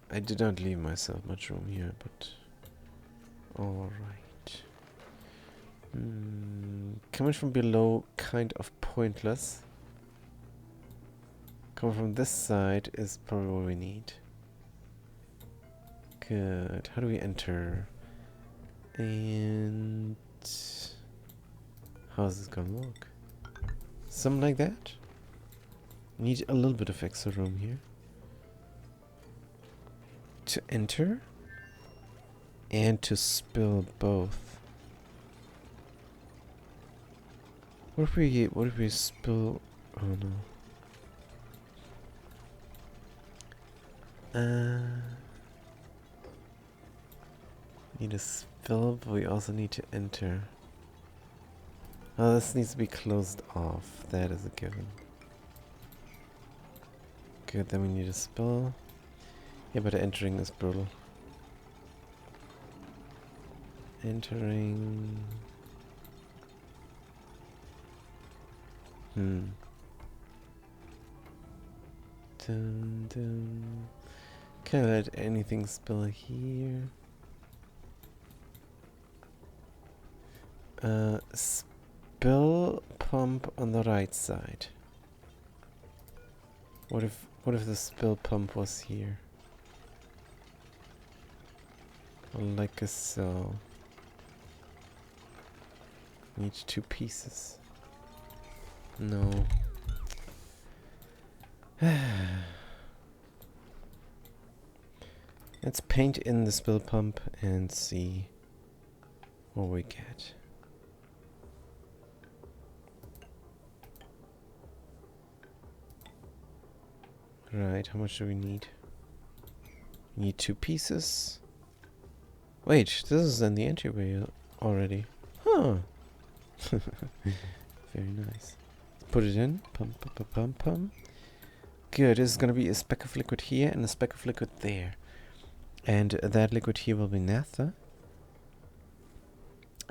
I did not leave myself much room here, but alright. Coming from below, kind of pointless. Coming from this side is probably what we need. Good. How do we enter? And how's this gonna look? Something like that? Need a little bit of extra room here. To enter and to spill both. What if we spill? Oh no. Need to spill, but we also need to enter. Oh, this needs to be closed off. That is a given. Good, then we need to spill. Yeah, but entering is brutal. Entering. Dun, dun. Can't let anything spill here. Spill pump on the right side. What if the spill pump was here? Like so. Need 2 pieces. No. Let's paint in the spill pump and see what we get. Right, how much do we need? We need 2 pieces. Wait, this is in the entryway already. Huh. Very nice. Put it in. Pump, pump, pump, pump. Good, this is gonna be a speck of liquid here and a speck of liquid there. And that liquid here will be naphtha.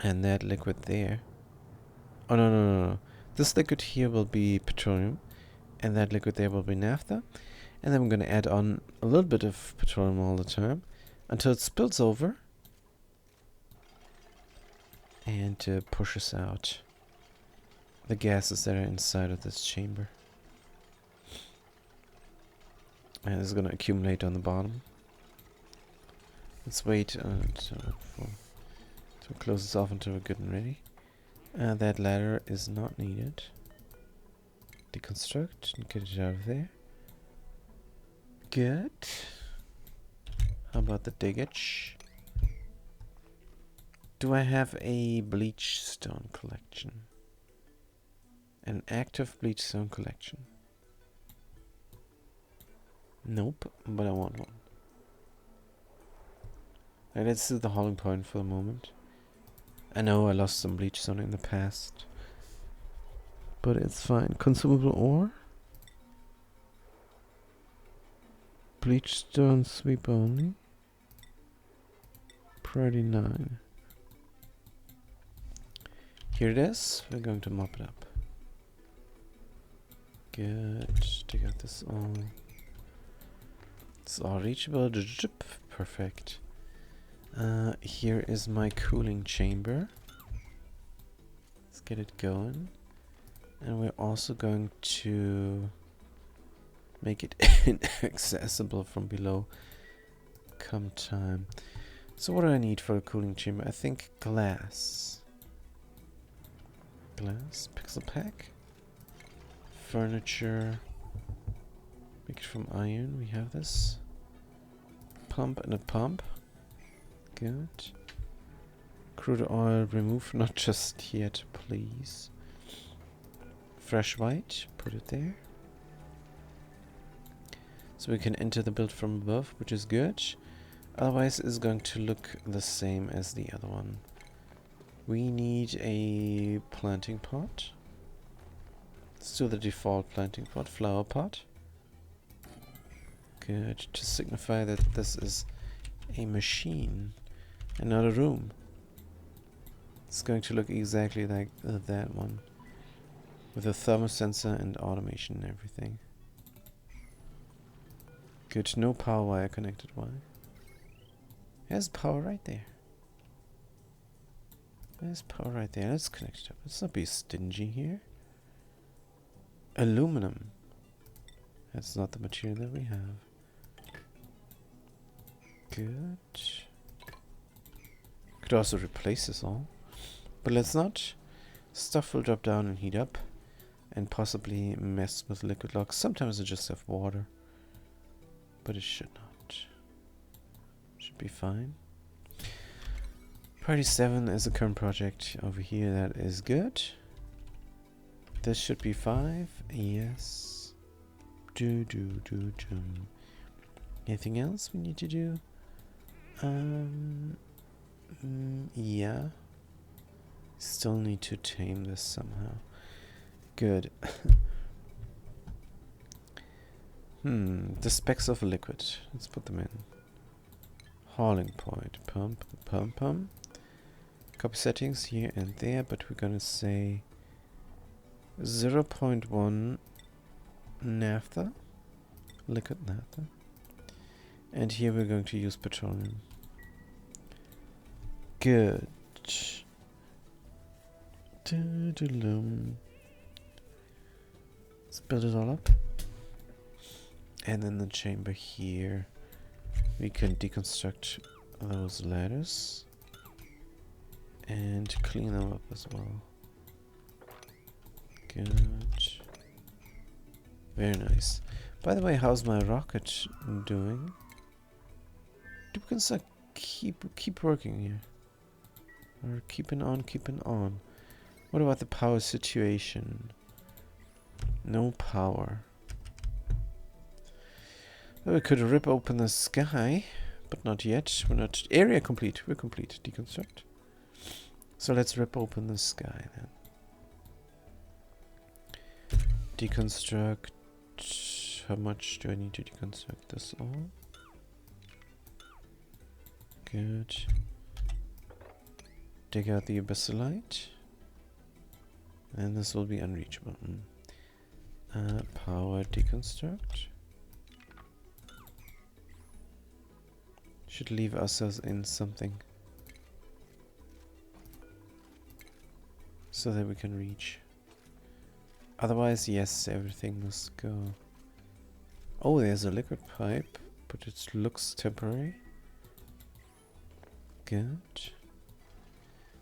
And that liquid there. Oh, no. This liquid here will be petroleum. And that liquid there will be naphtha. And then we're going to add on a little bit of petroleum all the time. Until it spills over. And pushes out the gases that are inside of this chamber. And this is going to accumulate on the bottom. Let's wait to close this off until we're good and ready. That ladder is not needed. Deconstruct and get it out of there. Good. How about the diggage? Do I have a bleach stone collection? An active bleach stone collection? Nope, but I want one. Alright, let's do the hauling point for the moment. I know I lost some bleach stone in the past, but it's fine. Consumable ore? Bleach stone sweep only? Priority 9. Here it is. We're going to mop it up. Good. Take out this all. It's all reachable. Perfect. Here is my cooling chamber. Let's get it going. And we're also going to make it inaccessible from below come time. So what do I need for a cooling chamber? I think glass. Glass, pixel pack, furniture, make it from iron. We have this pump and a pump. Good. Crude oil remove, not just yet, please. Fresh white, put it there. So we can enter the build from above, which is good. Otherwise it's going to look the same as the other one. We need a planting pot. Still the default planting pot, flower pot. Good, to signify that this is a machine and not a room. It's going to look exactly like that one, with a thermosensor and automation and everything. Good, no power wire connected. Why? There's power right there. There's power right there. Let's connect it up. Let's not be stingy here. Aluminum. That's not the material that we have. Good. Could also replace this all. But let's not. Stuff will drop down and heat up. And possibly mess with liquid locks. Sometimes it just have water. But it should not. Should be fine. Party 7 is the current project over here. That is good. This should be 5. Yes. Anything else we need to do? Yeah. Still need to tame this somehow. Good. The specs of a liquid. Let's put them in. Hauling point. Pump. Copy settings here and there, but we're gonna say 0.1 naphtha. Liquid naphtha. And here we're going to use petroleum. Good. Let's build it all up. And in the chamber here, we can deconstruct those ladders. And clean them up as well. Good. Very nice. By the way, how's my rocket doing? We can start keep working here. Or keeping on. What about the power situation? No power. Well, we could rip open the sky, but not yet. We're not area complete. We're complete. Deconstruct. So let's rip open the sky then. Deconstruct. How much do I need to deconstruct this all? Good. Dig out the abyssalite. And this will be unreachable. Power deconstruct. Should leave ourselves in something. So that we can reach. Otherwise, yes, everything must go. Oh, there's a liquid pipe, but it looks temporary. Good.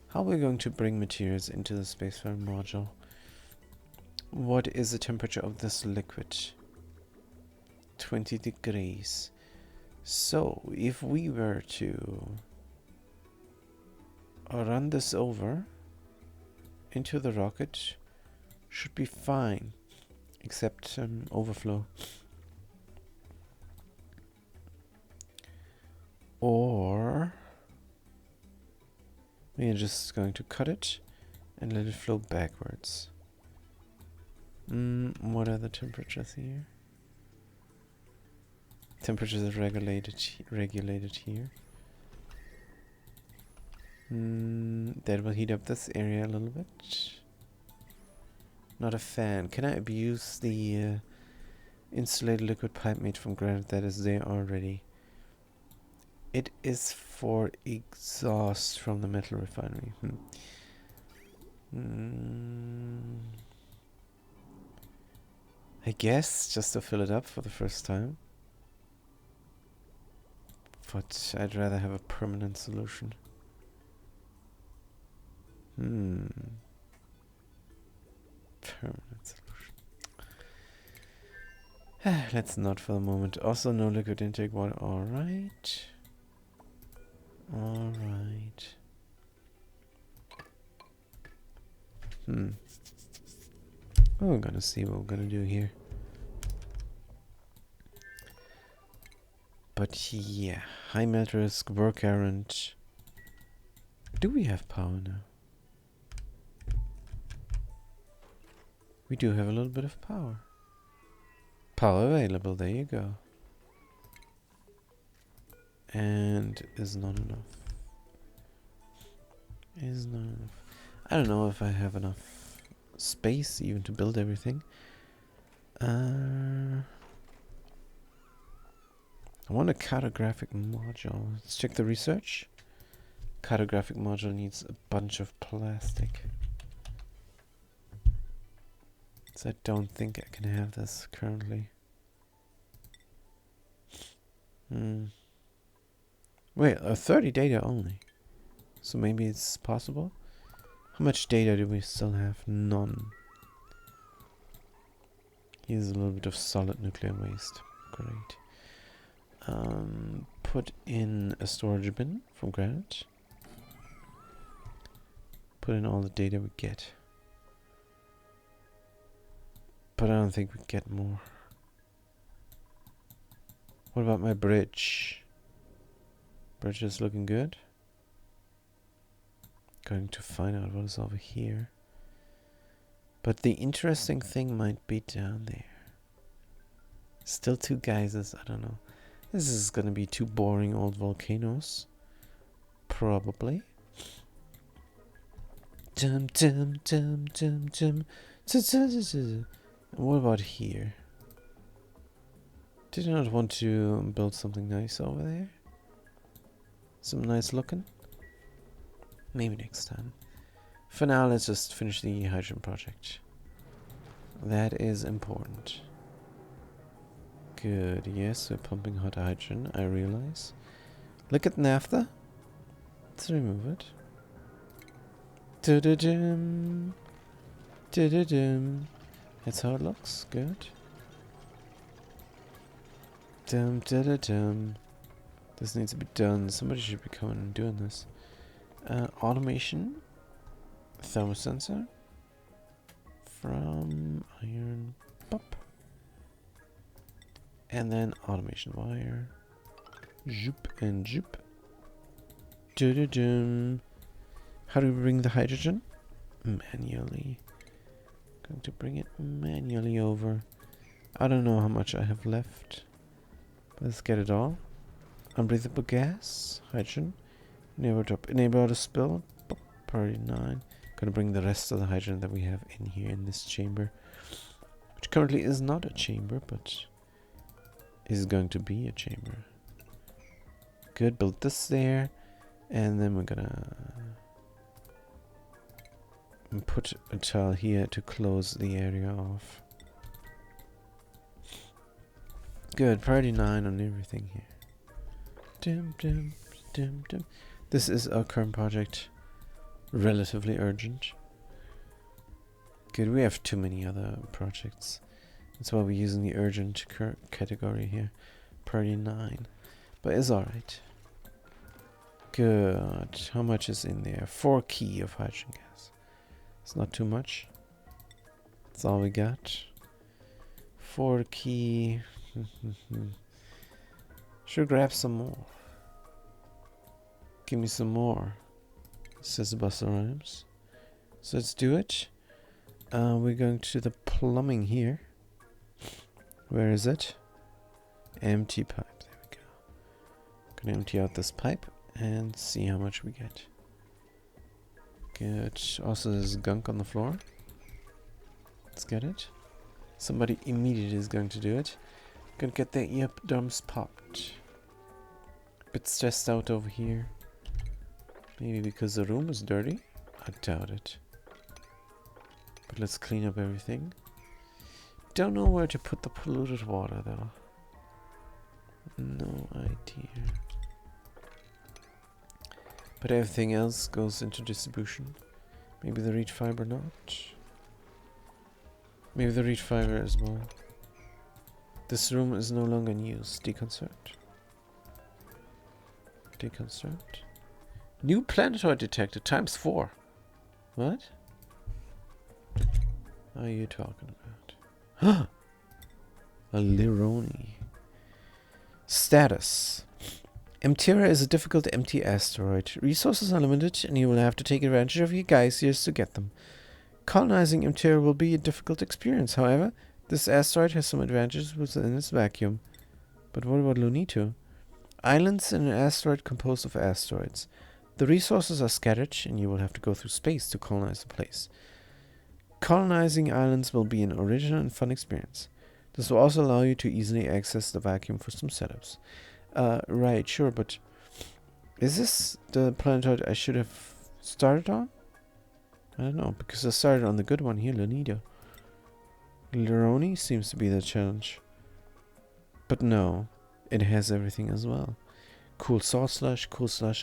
How are we going to bring materials into the Spacefire module? What is the temperature of this liquid? 20 degrees. So, if we were to run this over into the rocket, should be fine, except overflow. Or we are just going to cut it and let it flow backwards. What are the temperatures here? Temperatures are regulated here. That will heat up this area a little bit. Not a fan. Can I abuse the insulated liquid pipe made from granite that is there already? It is for exhaust from the metal refinery. I guess just to fill it up for the first time. But I'd rather have a permanent solution. permanent solution. Let's not for the moment. Also, no liquid intake water. Alright. Alright. Oh, we're gonna see what we're gonna do here. But yeah, high melt risk, work errand. Do we have power now? We do have a little bit of power. Power available, there you go. And is not enough. Is not enough. I don't know if I have enough space even to build everything. I want a cartographic module. Let's check the research. Cartographic module needs a bunch of plastic. So I don't think I can have this currently. Wait, 30 data only. So maybe it's possible? How much data do we still have? None. Here's a little bit of solid nuclear waste. Great. Put in a storage bin from granite. Put in all the data we get. But I don't think we get more. What about my bridge? Bridge is looking good. Going to find out what is over here. But the interesting thing might be down there. Still two geysers, I don't know. This is gonna be two boring old volcanoes. Probably. Dum dum dum dum dum. What about here? Did I not want to build something nice over there? Some nice looking? Maybe next time. For now, let's just finish the hydrogen project. That is important. Good, yes, we're pumping hot hydrogen, I realize. Look at naphtha. Let's remove it. Du-du-dum. Du-du-dum. That's how it looks, good. Dum da dum. This needs to be done. Somebody should be coming and doing this. Automation. Thermosensor. From iron. Pop. And then automation wire. Zoop and zoop. Du-du-dum. How do we bring the hydrogen? Manually. Going to bring it manually over. I don't know how much I have left. Let's get it all. Unbreathable gas, hydrogen, enable auto spill, priority 9. Gonna bring the rest of the hydrogen that we have in here in this chamber, which currently is not a chamber, but is going to be a chamber. Good, build this there, and then we're gonna put a tile here to close the area off. Good, priority 9 on everything here. Dim, dim, dim, dim. This is our current project. Relatively urgent. Good, we have too many other projects. That's why we're using the urgent category here. Priority 9. But it's alright. Good. How much is in there? 4 key of hydrogen gas. It's not too much. That's all we got. 4 key. Should grab some more. Give me some more, says Buster Rhymes. So let's do it. We're going to the plumbing here. Where is it? Empty pipe. There we go. Gonna empty out this pipe and see how much we get. Good. Also, there's gunk on the floor. Let's get it. Somebody immediately is going to do it. Gonna get their eardrums popped. Bit stressed out over here. Maybe because the room is dirty? I doubt it. But let's clean up everything. Don't know where to put the polluted water though. No idea. But everything else goes into distribution. Maybe the reed fiber not. Maybe the reach fiber as well. This room is no longer in use. Deconstruct. Deconstruct. New planetoid detected ×4. What? Are you talking about? A Lironi. Status. Mtera is a difficult empty asteroid. Resources are limited and you will have to take advantage of your geysers to get them. Colonizing Mtera will be a difficult experience. However, this asteroid has some advantages within its vacuum. But what about Lunito? Islands in an asteroid composed of asteroids. The resources are scattered and you will have to go through space to colonize the place. Colonizing islands will be an original and fun experience. This will also allow you to easily access the vacuum for some setups. Right, sure, but is this the planetoid I should have started on? I don't know, because I started on the good one here, Lunito. Lironi seems to be the challenge. But no, it has everything as well. Cool salt slush,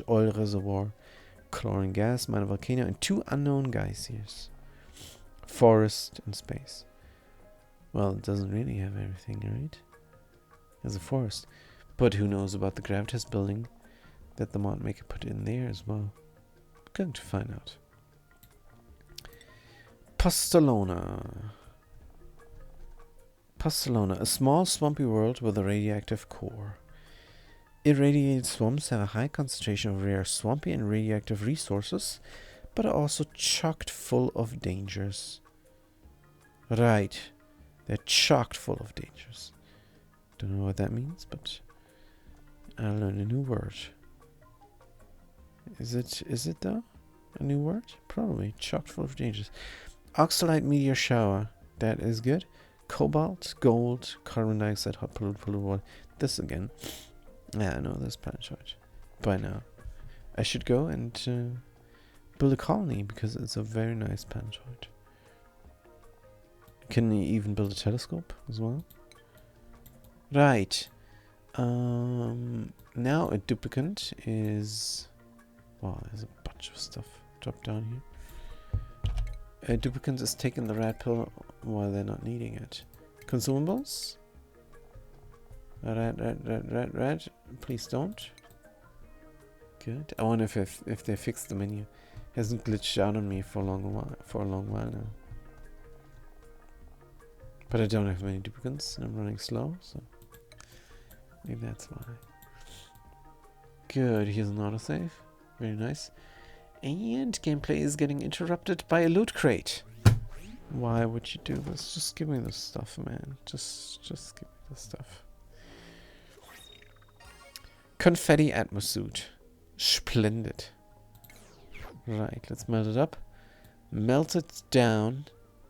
oil reservoir, chlorine gas, minor volcano, and 2 unknown geysers. Forest and space. Well, it doesn't really have everything, right? It has a forest. But who knows about the Gravitas building that the mod maker put in there as well. We're going to find out. Postalona. Postalona, a small swampy world with a radioactive core. Irradiated swamps have a high concentration of rare swampy and radioactive resources, but are also chocked full of dangers. Right, they're chocked full of dangers. Don't know what that means, but I learned a new word. Is it though? A new word? Probably. Chocked full of dangers. Oxalite meteor shower. That is good. Cobalt, gold, carbon dioxide, hot polluted water. This again. Yeah, I know this planetoid by now. I should go and build a colony because it's a very nice planetoid. Can you even build a telescope as well? Right. Now a duplicant is... Wow, there's a bunch of stuff dropped down here. A duplicant is taking the red pill while they're not needing it. Consumables? Red. Please don't. Good. I wonder if they fixed the menu. It hasn't glitched out on me for a long while now. But I don't have many duplicants and I'm running slow, so maybe that's why. Good, here's an autosave. Very nice. And gameplay is getting interrupted by a loot crate. Why would you do this? Just give me the stuff, man. Just give me the stuff. Confetti atmosuit. Splendid. Right, let's melt it up. Melt it down,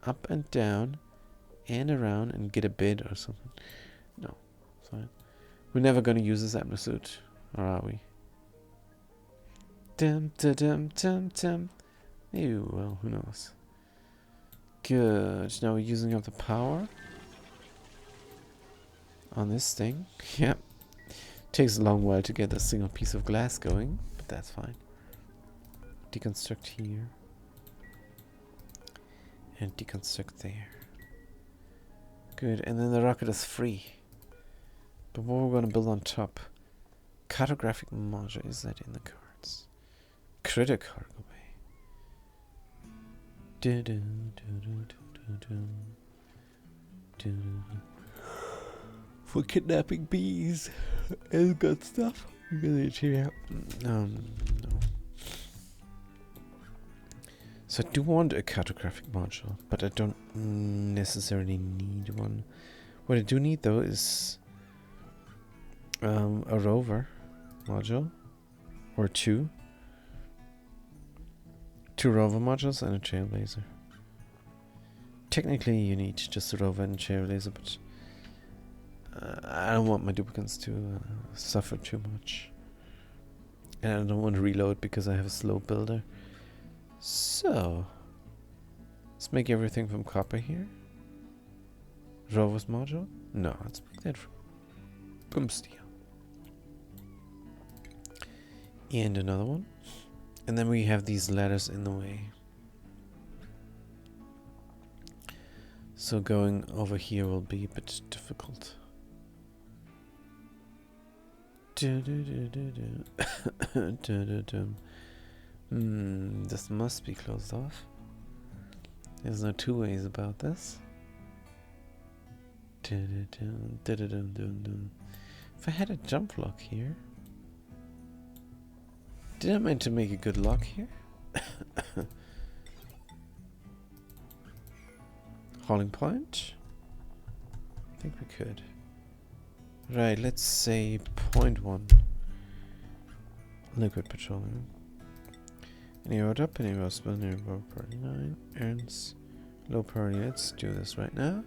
up and down, and around, and get a bid or something. No, fine. We're never gonna use this atmosuit, or are we? Maybe we will, who knows. Good, now we're using up the power on this thing. Yep. Takes a long while to get a single piece of glass going, but that's fine. Deconstruct here. And deconstruct there. Good, and then the rocket is free. But what we're going to build on top? Cartographic module, is that in the cards? Critter cargo bay. For kidnapping bees and good stuff. No. So I do want a cartographic module, but I don't necessarily need one. What I do need though is a rover module, or two rover modules and a trailblazer. Technically you need just a rover and a trailblazer, but I don't want my duplicants to suffer too much. And I don't want to reload because I have a slow builder. So, let's make everything from copper here. Rovers module? No, let's make that from steel. And another one. And then we have these ladders in the way. So going over here will be a bit difficult. This must be closed off. There's no two ways about this. If I had a jump lock here. Did I mean to make a good lock here? Hauling point? I think we could. Right, let's say 0.1 liquid petroleum. Any road up, any road spill, any road priority 9 earns low priority. Let's do this right now.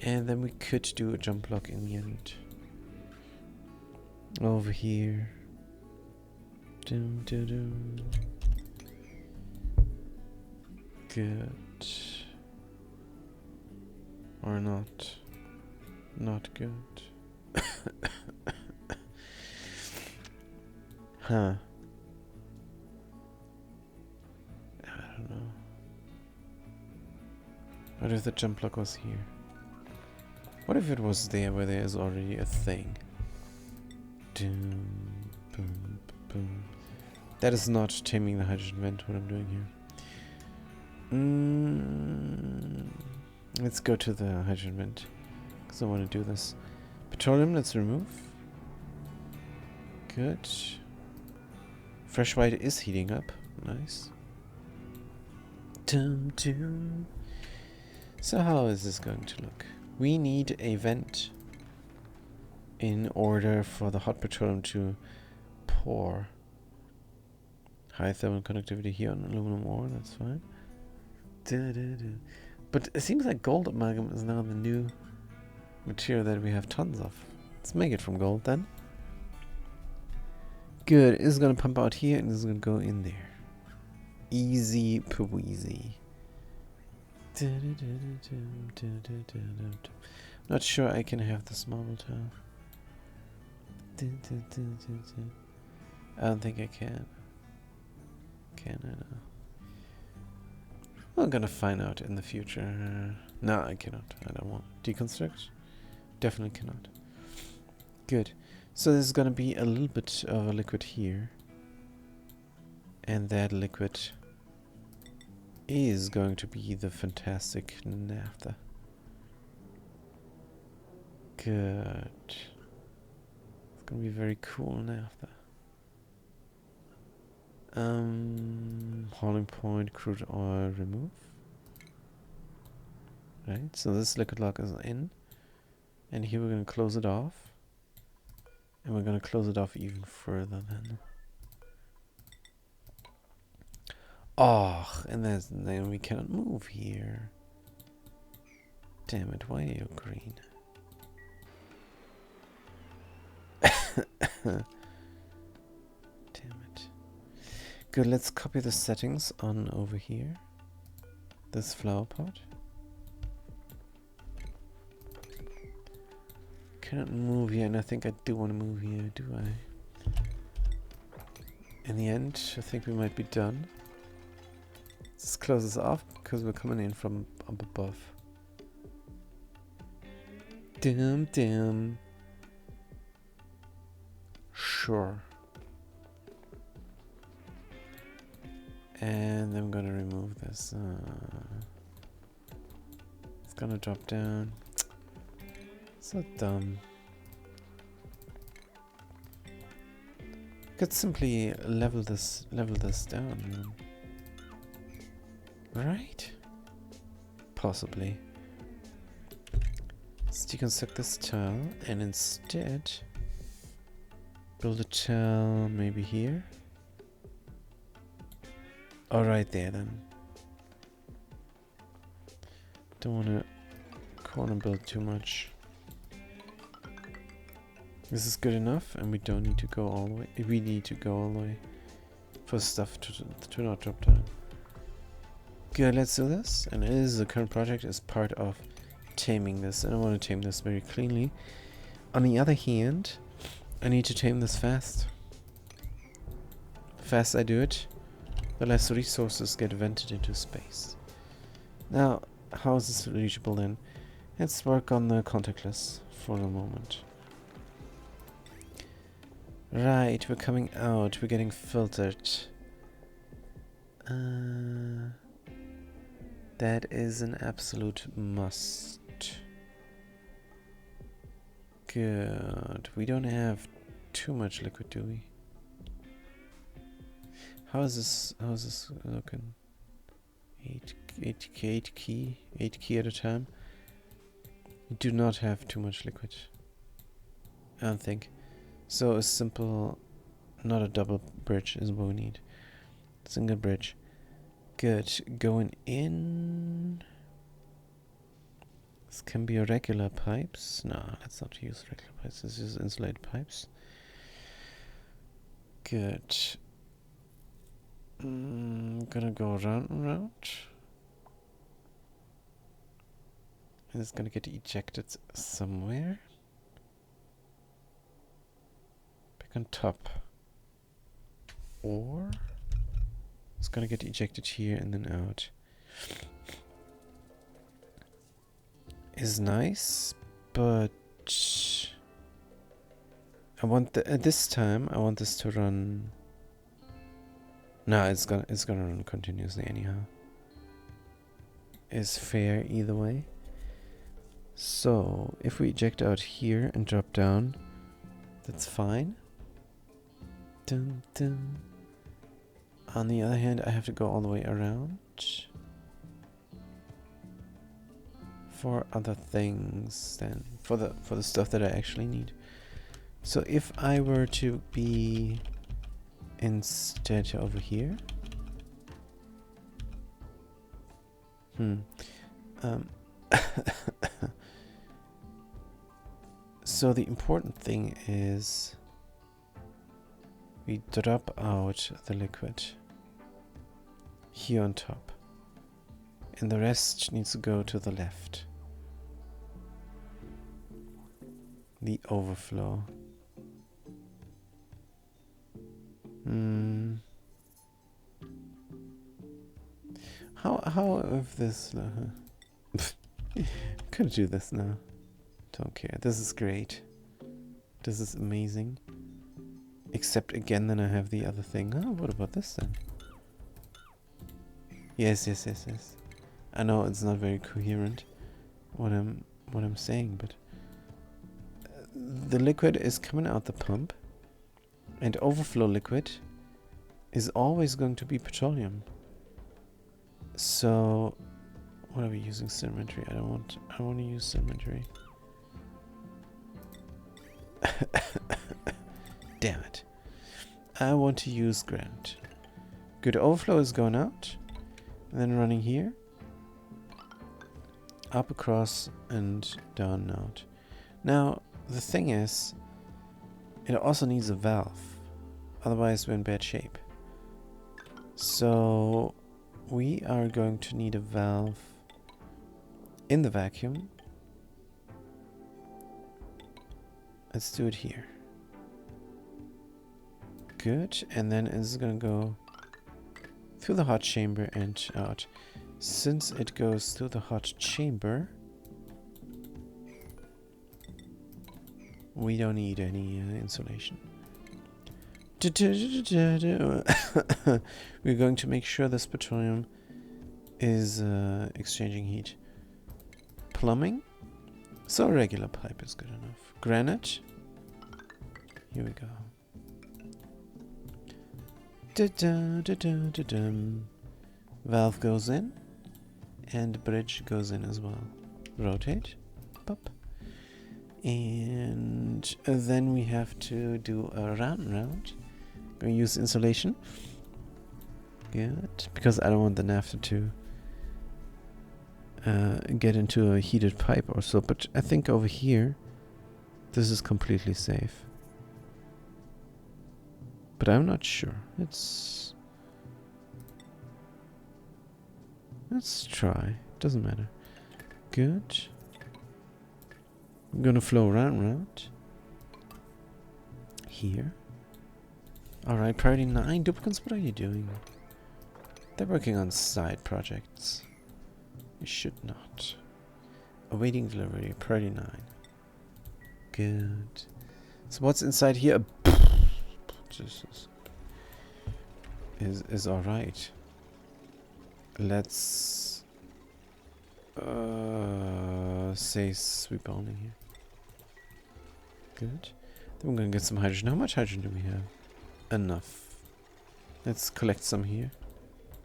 And then we could do a jump lock in the end. Over here. Dum, dum, dum. Good. Or not. Not good. Huh. I don't know. What if the jump lock was here? What if it was there where there is already a thing? Doom, boom, boom. That is not taming the hydrogen vent, what I'm doing here. Let's go to the hydrogen vent, because I want to do this. Petroleum, let's remove. Good. Fresh white is heating up. Nice. Dum, dum. So how is this going to look? We need a vent in order for the hot petroleum to pour. High thermal conductivity here on aluminum ore, that's fine. But it seems like gold amalgam is now the new material that we have tons of. Let's make it from gold then. Good, it's gonna pump out here and it's gonna go in there. Easy peasy. Not sure I can have this marble tile. I don't think I can. Can I now? I'm gonna find out in the future. No, I cannot. I don't want to deconstruct. Definitely cannot. Good. So there's gonna be a little bit of a liquid here. And that liquid is going to be the fantastic naphtha. Good. It's gonna be very cool naphtha. Hauling point, crude oil, remove. Right, so this liquid lock is in. And here we're going to close it off. And we're going to close it off even further then. Oh, and then we cannot move here. Damn it, why are you green? Damn it. Good, let's copy the settings on over here. This flower pot. Cannot move here, and I think I do want to move here, do I? In the end, I think we might be done. Let's close this off, because we're coming in from up above. Dim, dim. Sure. And I'm gonna remove this. It's gonna drop down. So dumb. Could simply level this down, right? Possibly. Let's deconstruct this tile and instead build a tile maybe here. Oh, right there then. Don't want to corner build too much. This is good enough, and we don't need to go all the way. We need to go all the way for stuff to not drop down. Good, let's do this. And it is the current project is part of taming this, and I want to tame this very cleanly. On the other hand, I need to tame this fast. The faster I do it, the less resources get vented into space. Now, how is this reachable then? Let's work on the contactless for a moment. Right, we're coming out. We're getting filtered. That is an absolute must. Good. We don't have too much liquid, do we? How is this looking? 8 key at a time. We do not have too much liquid, I don't think. So a simple, not a double bridge is what we need. Single bridge. Good. Going in. This can be regular pipes. No, let's not use regular pipes. Let's use insulated pipes. Good. Gonna go around and around. And it's gonna get ejected somewhere. Back on top. Or it's gonna get ejected here and then out. Is nice, but I want this time I want this to run. No, it's gonna run continuously anyhow. Is fair either way. So if we eject out here and drop down, that's fine. Dun, dun. On the other hand, I have to go all the way around for other things than for the stuff that I actually need. So if I were to be instead over here, so the important thing is we drop out the liquid here on top, and the rest needs to go to the left. The overflow. How if this could do this now. Don't care. This is great. This is amazing. Except again then I have the other thing. Oh, what about this then? Yes. I know it's not very coherent what I'm saying, but the liquid is coming out the pump, and overflow liquid is always going to be petroleum. So what are we using? Symmetry. I want to use symmetry. Damn it. I want to use ground. Good. Overflow is going out, and then running here, up, across, and down and out. Now the thing is, it also needs a valve, otherwise we're in bad shape. So we are going to need a valve in the vacuum. Let's do it here. Good, and then it's gonna go through the hot chamber and out. Since it goes through the hot chamber, we don't need any insulation. We're going to make sure this petroleum is exchanging heat. Plumbing. So regular pipe is good enough. Granite. Here we go. Valve goes in, and bridge goes in as well. Rotate. Pop. And then we have to do a round. Gonna use insulation. Good, because I don't want the naphtha to get into a heated pipe or so. But I think over here, this is completely safe. But I'm not sure. Let's try. Doesn't matter. Good. I'm gonna flow around. Here. Alright, priority 9. Duplicants, what are you doing? They're working on side projects. We should not. Awaiting delivery, priority 9. Good. So what's inside here? Jesus. Is alright. Let's say sweep only here. Good. Then we're gonna get some hydrogen. How much hydrogen do we have? Enough. Let's collect some here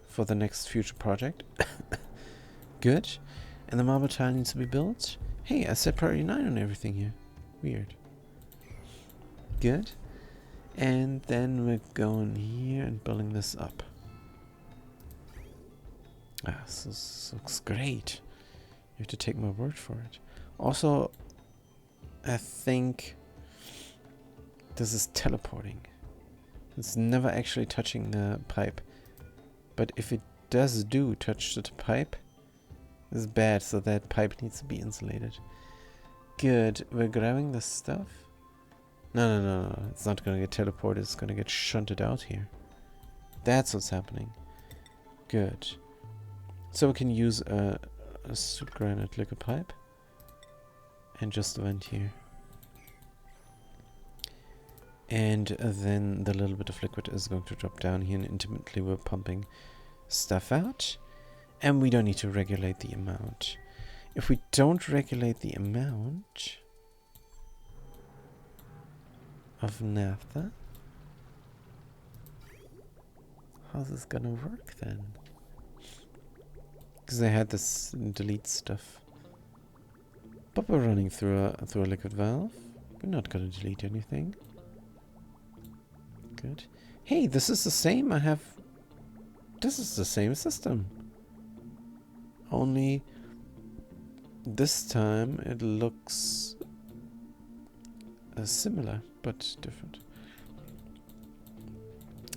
for the next future project. Good. And the marble tile needs to be built. Hey, I set priority 9 on everything here. Weird. Good. And then we're going here and building this up. Ah, this looks great. You have to take my word for it. Also, I think this is teleporting. It's never actually touching the pipe. But if it does touch the pipe, it's bad, so that pipe needs to be insulated. Good. We're grabbing this stuff. No. It's not gonna get teleported. It's gonna get shunted out here. That's what's happening. Good. So we can use a soot granite liquid pipe and just vent here. And then the little bit of liquid is going to drop down here, and intermittently we're pumping stuff out. And we don't need to regulate the amount. If we don't regulate the amount of naphtha, how's this gonna work then? Because I had this delete stuff. But we're running through a liquid valve. We're not gonna delete anything. Good. Hey, this is the same. This is the same system. Only this time it looks similar, but different.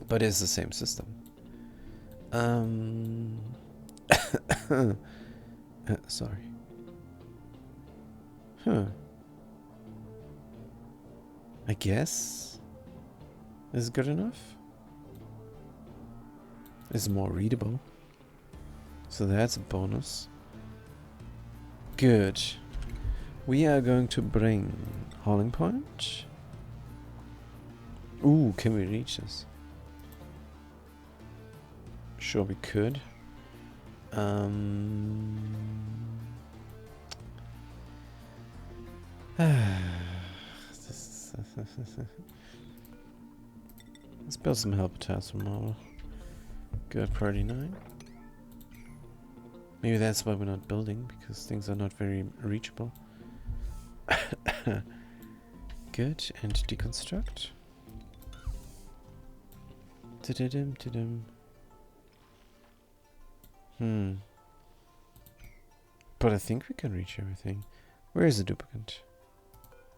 But it's the same system. Sorry. Huh. I guess. Is it good enough? It's more readable. So that's a bonus. Good. We are going to bring hauling point. Ooh, can we reach this? Sure we could. Let's build some helper tiles from marble. Good, priority 9. Maybe that's why we're not building, because things are not very reachable. Good, and deconstruct. But I think we can reach everything. Where is the duplicate?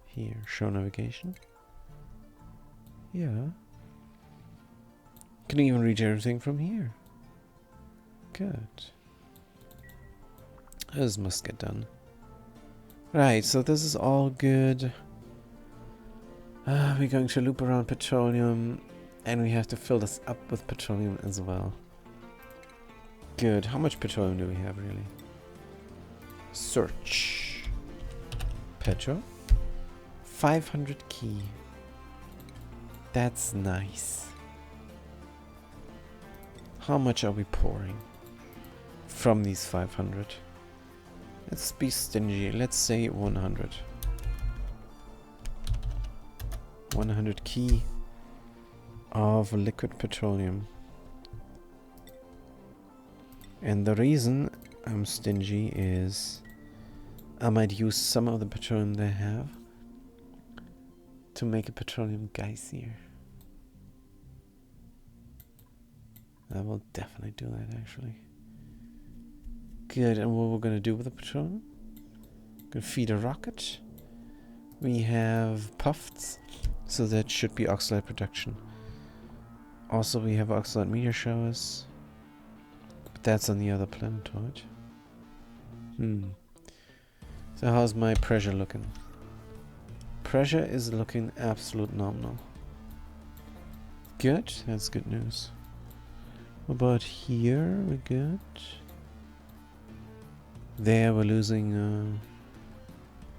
Here, show navigation. Yeah. Can even reach everything from here. Good. This must get done. Right, so this is all good. We're going to loop around petroleum, and we have to fill this up with petroleum as well. Good. How much petroleum do we have, really? Search. Petro. 500 key. That's nice. How much are we pouring from these 500? Let's be stingy. Let's say 100. 100 key of liquid petroleum. And the reason I'm stingy is I might use some of the petroleum they have to make a petroleum geyser. I will definitely do that, actually. Good, and what we're going to do with the petroleum? Going to feed a rocket. We have puffs, so that should be oxalate production. Also, we have oxalate meteor showers. But that's on the other planetoid. So how's my pressure looking? Pressure is looking absolute nominal. Good, that's good news. What about here? We're good. There we're losing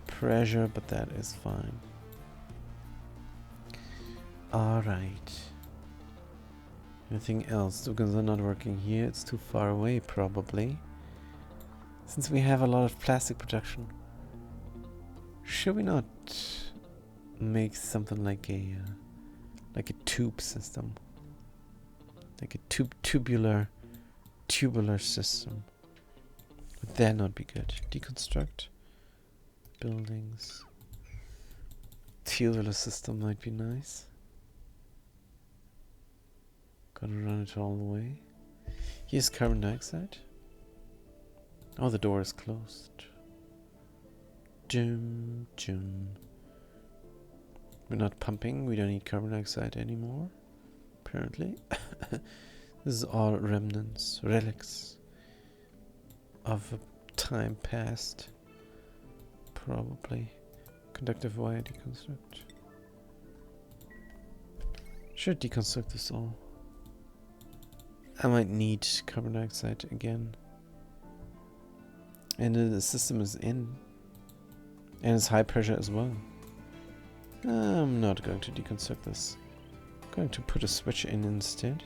pressure, but that is fine. Alright. Anything else? Because they're not working here. It's too far away, probably. Since we have a lot of plastic production. Should we not make something like a tube system? Like a tubular system. Would that not be good? Deconstruct buildings. Tubular system might be nice. Gotta run it all the way. Here's carbon dioxide. Oh, the door is closed. Jum. We're not pumping. We don't need carbon dioxide anymore. Apparently. This is all remnants, relics of a time past. Probably. Conductive wire deconstruct. Should deconstruct this all. I might need carbon dioxide again. And the system is in. And it's high pressure as well. I'm not going to deconstruct this. I'm going to put a switch in instead.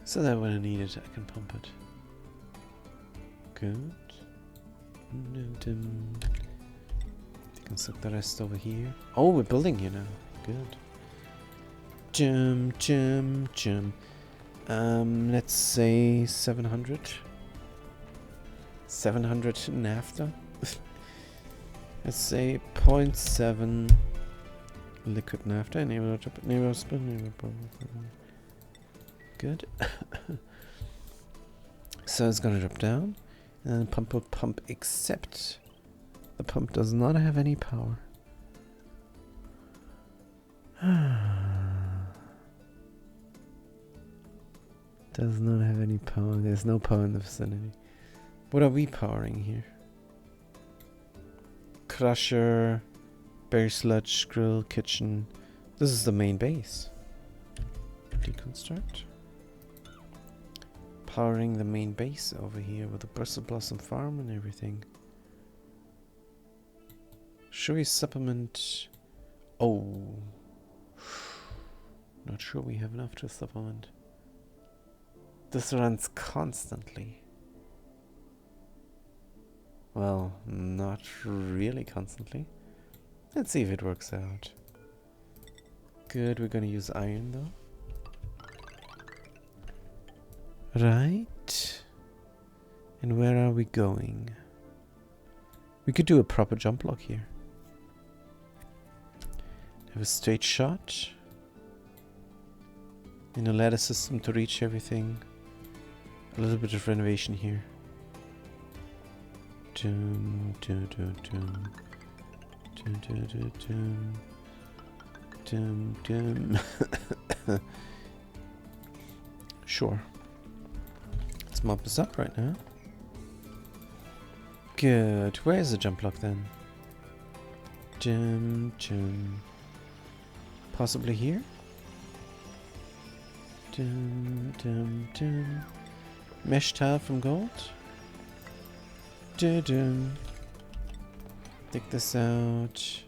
So that when I need it, I can pump it. Good. Deconstruct the rest over here. Oh, we're building here now. Good. Let's say 700. 700 naphtha. Let's say 0.7 liquid naphtha. Good. So it's gonna drop down, and then pump will pump, except the pump does not have any power. Does not have any power. There's no power in the vicinity. What are we powering here? Crusher, berry sludge, grill, kitchen. This is the main base. Deconstruct. Powering the main base over here with the Bristle Blossom farm and everything. Should we supplement? Oh. Not sure we have enough to supplement. This runs constantly. Well, not really constantly. Let's see if it works out. Good, we're gonna use iron though. Right. And where are we going? We could do a proper jump block here. Have a straight shot. In a ladder system to reach everything. A little bit of renovation here. Sure. Let's mop this up right now. Good. Where is the jump block then? Possibly here? Mesh tile from gold. Dig this out.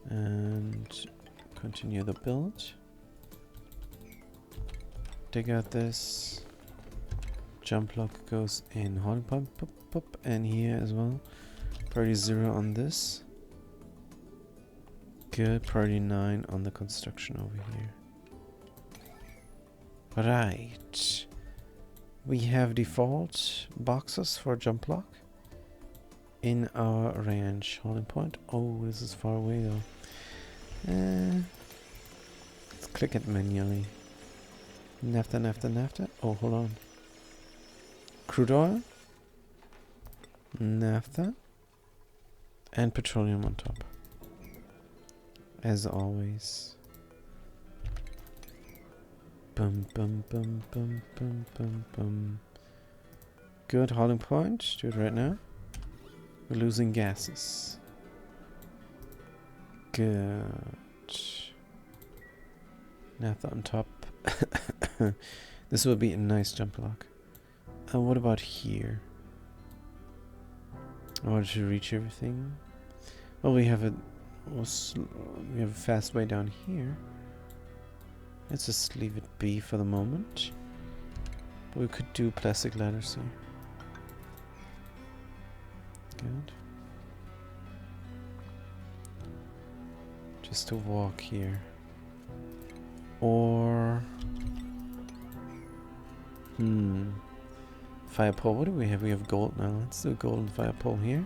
And continue the build. Dig out this. Jump block goes in hauling pump, and here as well. Priority 0 on this. Good. Priority 9 on the construction over here. Right. We have default boxes for jump block in our range. Holding point. Oh, this is far away though. Let's click it manually. Naphtha. Oh, hold on. Crude oil. Naphtha. And petroleum on top. As always. Bum. Good holding point. Do it right now. We're losing gases. Good. Naphtha on top This will be a nice jump block. What about here? In order to reach everything? Well, we have a fast way down here. Let's just leave it be for the moment. But we could do plastic ladders here. Good. Just to walk here. Or... fire pole. What do we have? We have gold now. Let's do a golden fire pole here.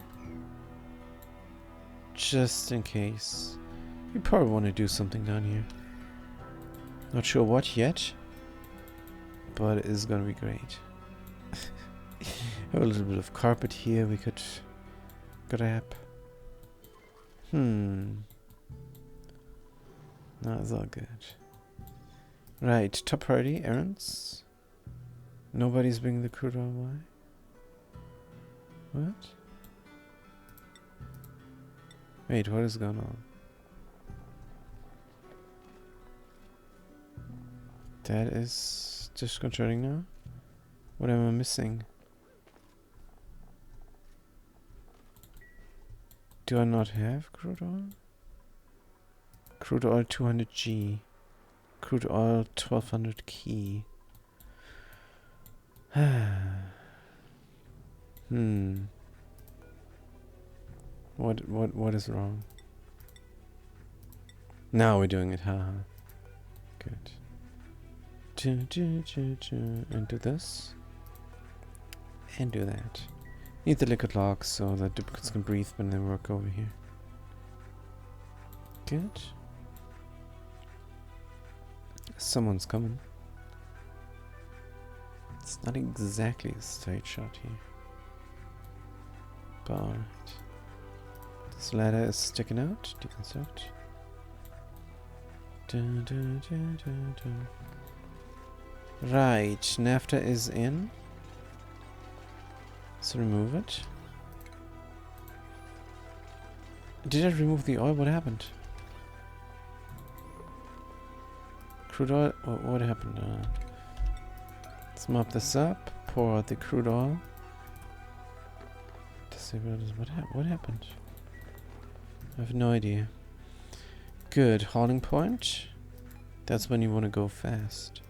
Just in case. We probably want to do something down here. Not sure what yet. But it is going to be great. Have a little bit of carpet here we could grab. No, it's all good. Right, top priority, errands. Nobody's bringing the crude oil. Why? What? Wait, what is going on? That is disconcerting now. What am I missing? Do I not have crude oil? Crude oil 200G. Crude oil 1200 key. What is wrong? Now we're doing it, haha. Good. And do this. And do that. Need the liquid lock so that duplicates can breathe when they work over here. Good. Someone's coming. It's not exactly a straight shot here. But alright. This ladder is sticking out. Deconstruct. Right, NAFTA is in. So remove it. Did I remove the oil? What happened? Crude oil? What happened? Let's mop this up. Pour out the crude oil. What happened? I have no idea. Good. Hauling point. That's when you want to go fast.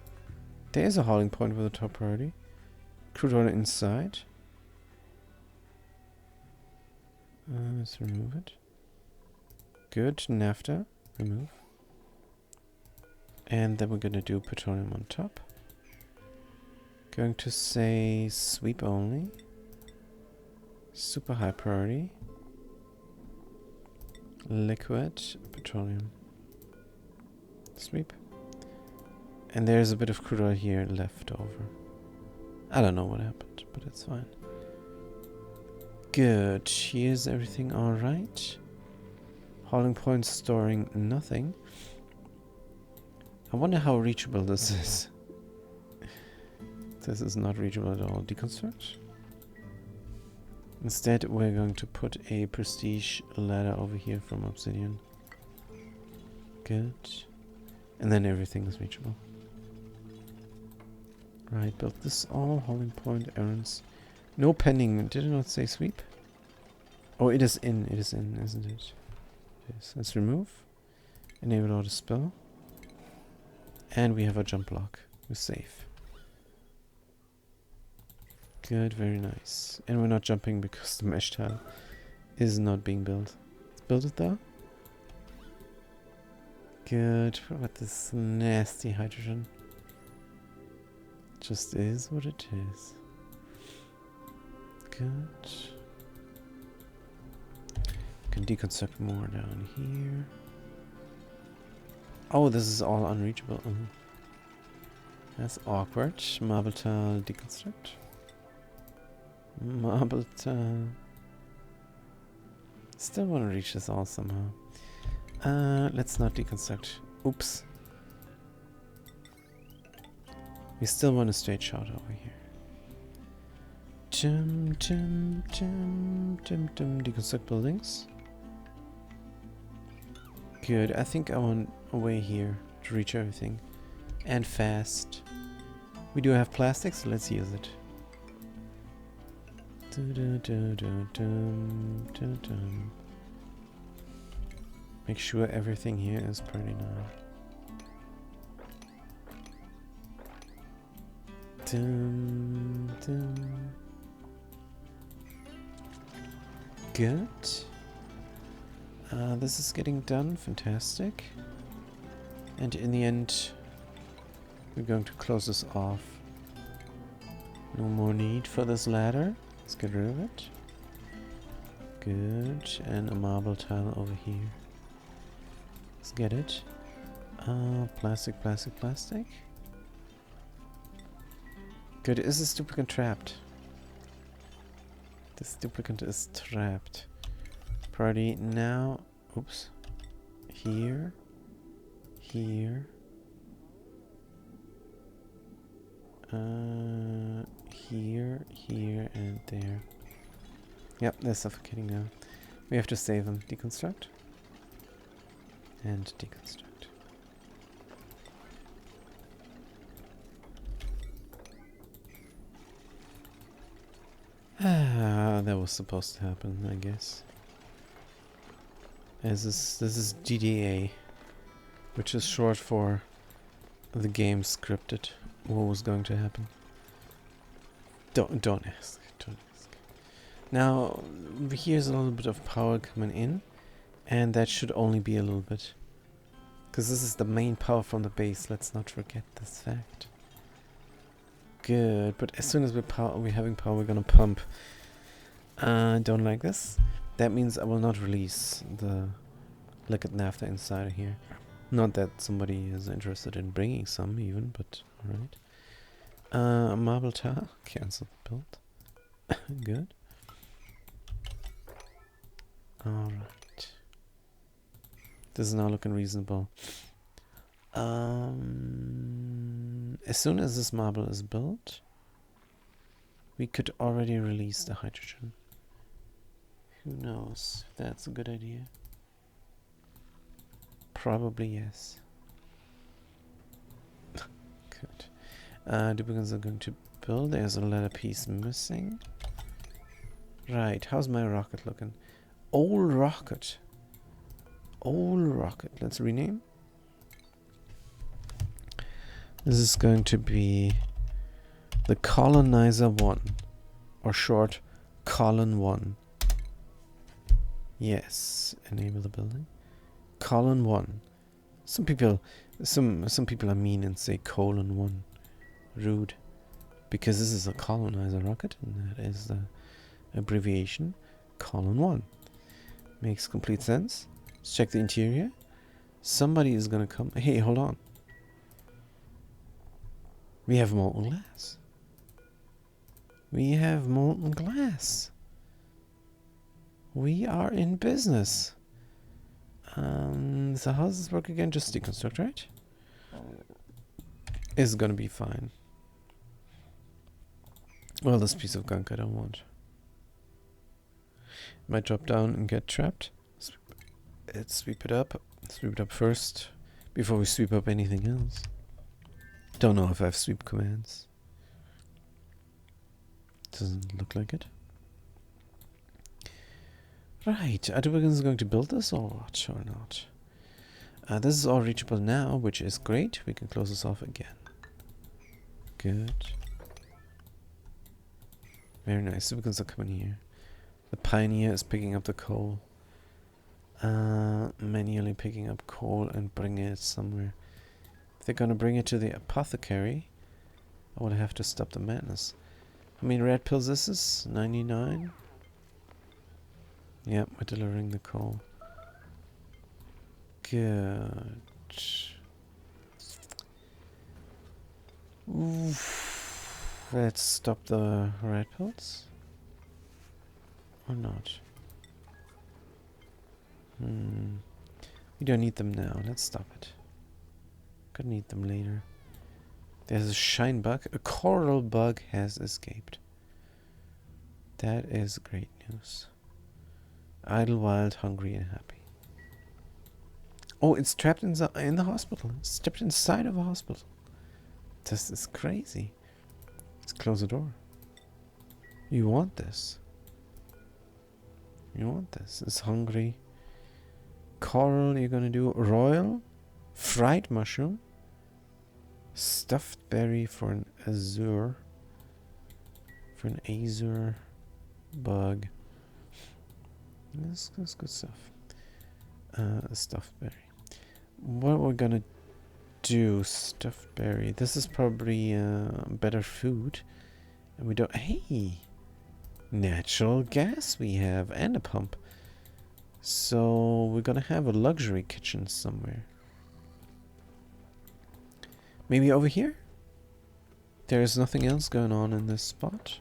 There's a hauling point with a top priority. Crude oil inside. Let's remove it. Good. NAFTA. Remove. And then we're going to do petroleum on top. Going to say sweep only. Super high priority. Liquid petroleum. Sweep. And there's a bit of crude oil here left over. I don't know what happened, but it's fine. Good. Here's everything alright. Hauling point storing nothing. I wonder how reachable this is. This is not reachable at all. Deconstruct. Instead, we're going to put a prestige ladder over here from obsidian. Good. And then everything is reachable. Right, build this all. Hauling point, errands. No pending. Did it not say sweep? Oh, it is in. It is in, isn't it? Yes. Let's remove. Enable auto spell. And we have a jump block. We're safe. Good, very nice. And we're not jumping because the mesh tile is not being built. Let's build it though. Good. What about this nasty hydrogen? Just is what it is. Good. Can deconstruct more down here. Oh, this is all unreachable. That's awkward. Marble tile deconstruct. Marble tile. Still want to reach this all somehow. Let's not deconstruct. Oops. We still want a straight shot over here. Deconstruct buildings. Good. I think I want a way here to reach everything. And fast. We do have plastic, so let's use it. Make sure everything here is pretty nice. Good. This is getting done. Fantastic. And in the end, we're going to close this off. No more need for this ladder. Let's get rid of it. Good. And a marble tile over here. Let's get it. Plastic, plastic, plastic. Good. Is this duplicate trapped? This duplicate is trapped. Priority now. Oops. Here. Here. Here, here, and there. Yep, they're suffocating now. We have to save them. Deconstruct. And deconstruct. That was supposed to happen, I guess. As this is GDA, which is short for the game scripted. What was going to happen? Don't ask. Don't ask. Now here's a little bit of power coming in, and that should only be a little bit, because this is the main power from the base. Let's not forget this fact. Good, but as soon as we're having power, we're gonna pump. Don't like this. That means I will not release the liquid naphtha inside of here. Not that somebody is interested in bringing some even, but alright. Marble tile. Cancel the build. Good. Alright. This is now looking reasonable. As soon as this marble is built, we could already release the hydrogen. Who knows if that's a good idea? Probably yes. Good. Duplicates are going to build. There's a letter piece missing. Right, how's my rocket looking? Old rocket. Old rocket. Let's rename. This is going to be the Colonizer 1, or short, Colon 1. Yes, enable the building. Colon 1. Some people are mean and say colon 1. Rude. Because this is a colonizer rocket, and that is the abbreviation Colon 1. Makes complete sense. Let's check the interior. Somebody is gonna come. Hey, hold on. We have molten glass. We have molten glass. We are in business. So how does this work again? Just deconstruct, right? It's gonna be fine. Well, this piece of gunk I don't want. Might drop down and get trapped. Let's sweep it up. Sweep it up first before we sweep up anything else. Don't know if I have sweep commands. Doesn't look like it. Right, are we going to build this or what, or not? This is all reachable now, which is great. We can close this off again. Good. Very nice. Superguns are coming here. The Pioneer is picking up the coal. Manually picking up coal and bringing it somewhere. If they're gonna bring it to the apothecary, I will have to stop the madness. How many red pills this is? 99? Yep, we're delivering the coal. Good. Oof. Let's stop the red pills. Or not. We don't need them now. Let's stop it. Could need them later. There's a shine bug. A coral bug has escaped. That is great news. Idlewild, hungry and happy. Oh, it's trapped in the hospital. It's trapped inside of a hospital. This is crazy. Let's close the door. You want this. You want this. It's hungry. Coral, you're gonna do royal. Fried mushroom. Stuffed berry for an azure. For an azure bug. That's good stuff. Stuffed berry. What we're gonna do, stuffed berry. This is probably better food. And we don't... Hey! Natural gas we have, and a pump. So we're gonna have a luxury kitchen somewhere. Maybe over here? There's nothing else going on in this spot.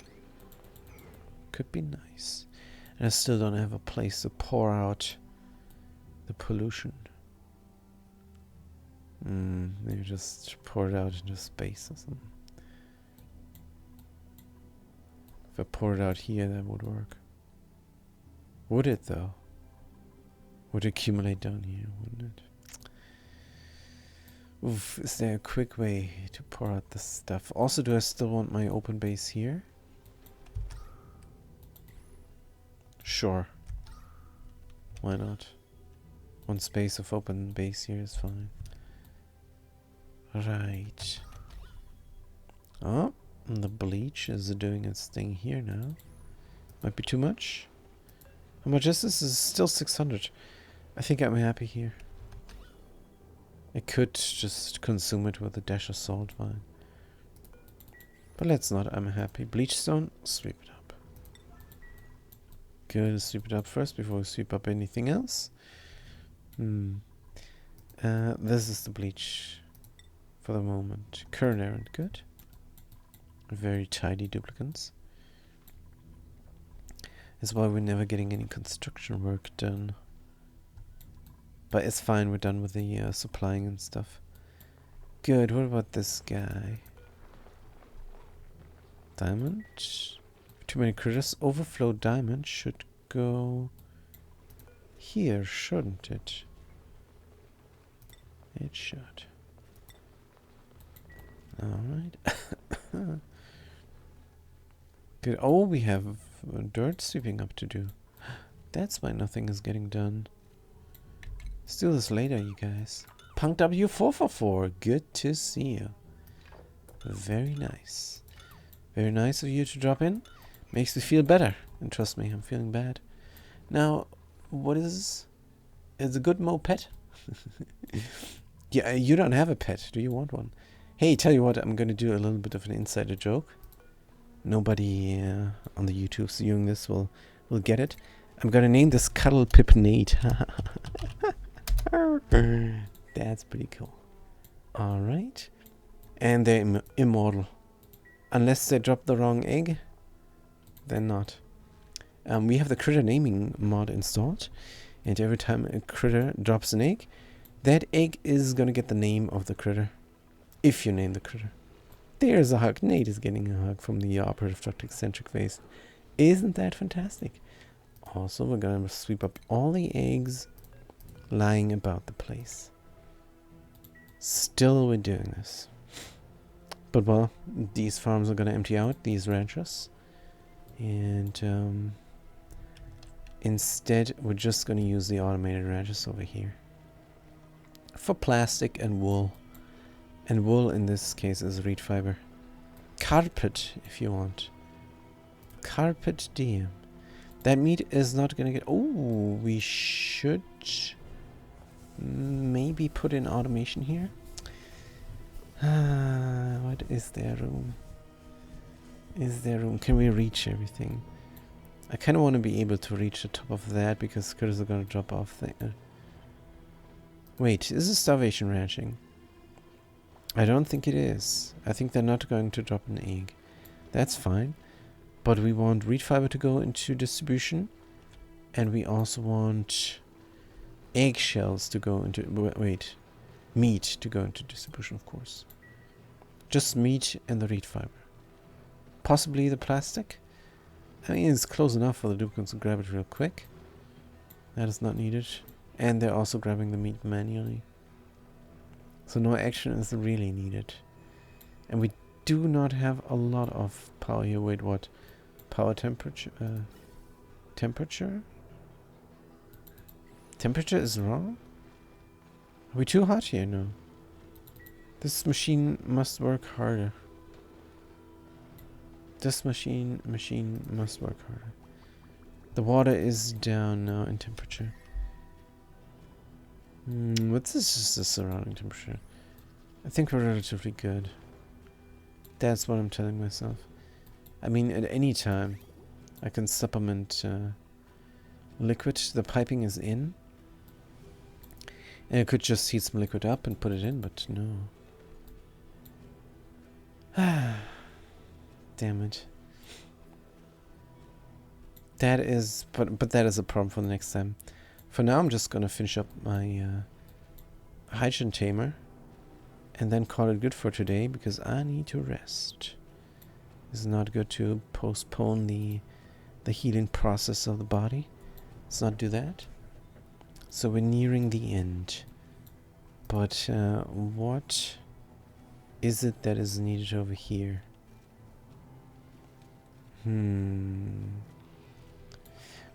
Could be nice. And I still don't have a place to pour out the pollution. Maybe just pour it out into space or something. If I pour it out here, that would work. Would it though? Would accumulate down here, wouldn't it? Oof, is there a quick way to pour out this stuff? Also, do I still want my open base here? Sure. Why not? One space of open base here is fine. Right. Oh, and the bleach is doing its thing here now. Might be too much. How much is this? Is still 600. I think I'm happy here. I could just consume it with a dash of salt, fine. But let's not, I'm happy. Bleach stone, sweep it up. Good, sweep it up first before we sweep up anything else. This is the bleach for the moment. Current errand, good. Very tidy duplicants. That's why we're never getting any construction work done. But it's fine, we're done with the supplying and stuff. Good, what about this guy? Diamond? Too many critters. Overflow diamond should go here, shouldn't it? It should. Alright. Good. Oh, we have dirt sweeping up to do. That's why nothing is getting done. Let's do this later, you guys. Punk W444, good to see you. Very nice. Very nice of you to drop in. Makes me feel better. And trust me, I'm feeling bad. Now, what is a good Mo pet? Yeah, you don't have a pet. Do you want one? Hey, tell you what, I'm going to do a little bit of an insider joke. Nobody on the YouTube viewing this will get it. I'm going to name this Cuddle Pip Nate. That's pretty cool. Alright. And they're immortal. Unless they drop the wrong egg, they're not. We have the critter naming mod installed. And every time a critter drops an egg, that egg is going to get the name of the critter. If you name the critter. There's a hug. Nate is getting a hug from the operative Dr. Eccentric face. Isn't that fantastic? Also, we're going to sweep up all the eggs lying about the place. Still we're doing this. But well, these farms are going to empty out, these ranches. And instead, we're just going to use the automated ranches over here. For plastic and wool. And wool in this case is reed fiber. Carpet, if you want. Carpet diem. That meat is not gonna get... Oh, we should maybe put in automation here. What is there room? Is there room? Can we reach everything? I kind of want to be able to reach the top of that because critters are gonna drop off there. Wait, is this starvation ranching? I don't think it is. I think they're not going to drop an egg. That's fine. But we want reed fiber to go into distribution. And we also want eggshells to go into... Wait. Meat to go into distribution, of course. Just meat and the reed fiber. Possibly the plastic. I mean, it's close enough for the duplicants to grab it real quick. That is not needed. And they're also grabbing the meat manually. So no action is really needed. And we do not have a lot of power here. Wait, what? Power temperature? Temperature? Temperature is wrong? Are we too hot here? No. This machine must work harder. This machine must work harder. The water is down now in temperature. What's this? The surrounding temperature? I think we're relatively good. That's what I'm telling myself. I mean, at any time, I can supplement liquid. The piping is in. And I could just heat some liquid up and put it in, but no. Damn it. That is, but that is a problem for the next time. For now, I'm just gonna finish up my hydrogen tamer. And then call it good for today, because I need to rest. It's not good to postpone the healing process of the body. Let's not do that. So we're nearing the end. But what is it that is needed over here?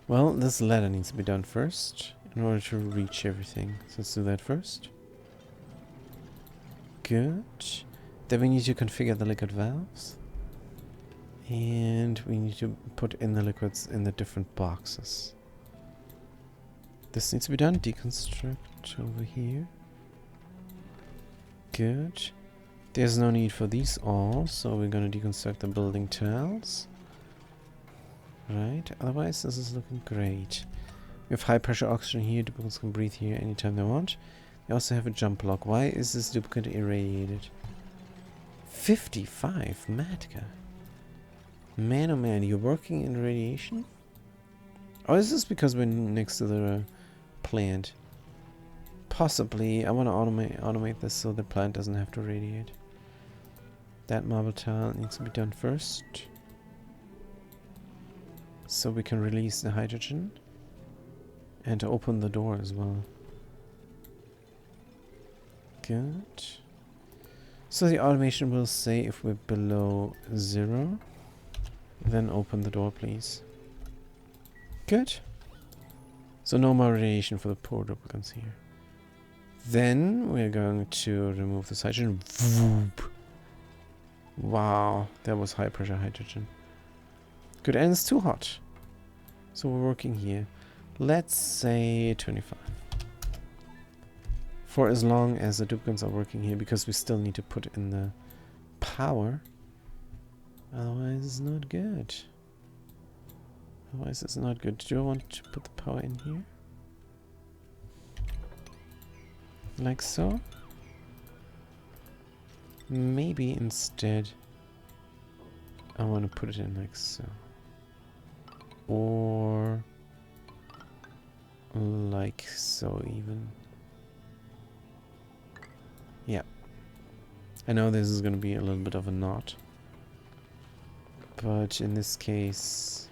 Well, this ladder needs to be done first in order to reach everything. So let's do that first. Good. Then we need to configure the liquid valves. And we need to put in the liquids in the different boxes. This needs to be done. Deconstruct over here. Good. There's no need for these all, so we're going to deconstruct the building tiles. Right. Otherwise, this is looking great. We have high pressure oxygen here. Duplicates can breathe here anytime they want. We also have a jump block. Why is this duplicate irradiated? 55, Matka. Man, oh man, you're working in radiation? Or is this because we're next to the plant? Possibly. I want to automate this so the plant doesn't have to radiate. That marble tile needs to be done first. So we can release the hydrogen. And open the door as well. Good. So the automation will say if we're below 0, then open the door, please. Good. So no more radiation for the poor duplicants here. Then we're going to remove this hydrogen. Voop. Wow, that was high pressure hydrogen. Good, and it's too hot. So we're working here. Let's say 25. For as long as the duplicants are working here, because we still need to put in the power. Otherwise it's not good. Otherwise it's not good. Do I want to put the power in here? Like so? Maybe instead I want to put it in like so. Or like so even. Yeah. I know this is going to be a little bit of a knot. But in this case,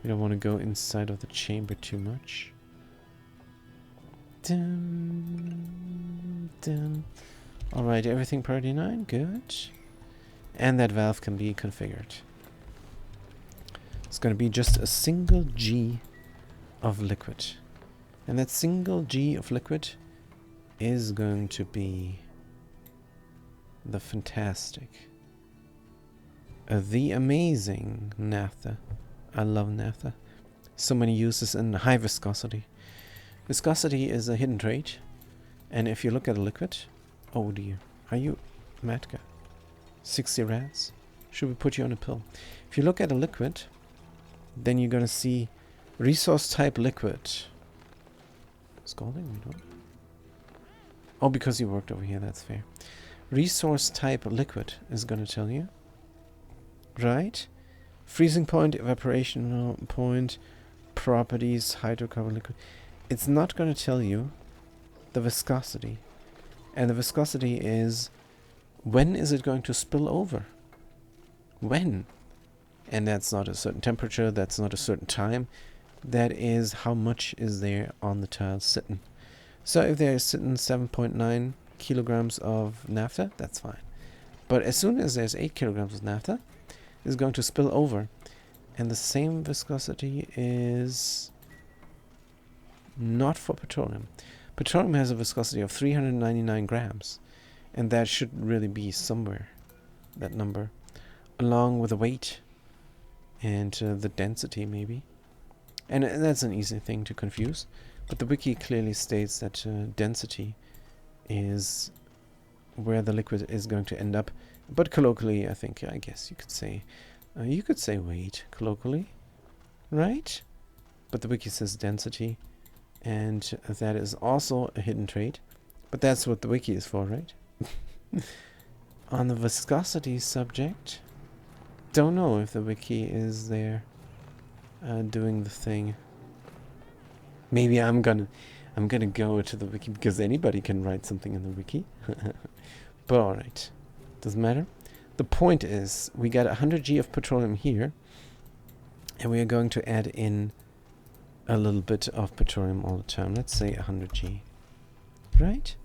we don't want to go inside of the chamber too much. Dun, dun. Alright, everything priority 9, good. And that valve can be configured. It's going to be just a single G of liquid. And that single G of liquid is going to be the fantastic, the amazing naphtha. I love naphtha. So many uses in high viscosity. Viscosity is a hidden trait, and if you look at a liquid, oh dear, are you Matka? 60 rats? Should we put you on a pill? If you look at a liquid, then you're gonna see resource type liquid. Scalding? No. Oh, because you worked over here, that's fair. Resource type liquid is gonna tell you. Right? Freezing point, evaporation point, properties, hydrocarbon liquid. It's not gonna tell you the viscosity. And the viscosity is when is it going to spill over? When? And that's not a certain temperature, that's not a certain time. That is how much is there on the tile sitting. So if they're sitting 7.9 kilograms of naphtha, that's fine. But as soon as there's 8 kilograms of naphtha, it's going to spill over. And the same viscosity is not for petroleum. Petroleum has a viscosity of 399 grams. And that should really be somewhere, that number. Along with the weight and the density, maybe. And that's an easy thing to confuse. But the wiki clearly states that density is where the liquid is going to end up. But colloquially, I guess you could say weight colloquially, right? But the wiki says density, and that is also a hidden trait. But that's what the wiki is for, right? On the viscosity subject, don't know if the wiki is there doing the thing. Maybe I'm gonna go to the wiki because anybody can write something in the wiki. But alright, doesn't matter. The point is, we got 100 G of petroleum here, and we are going to add in a little bit of petroleum all the time. Let's say 100 G, right?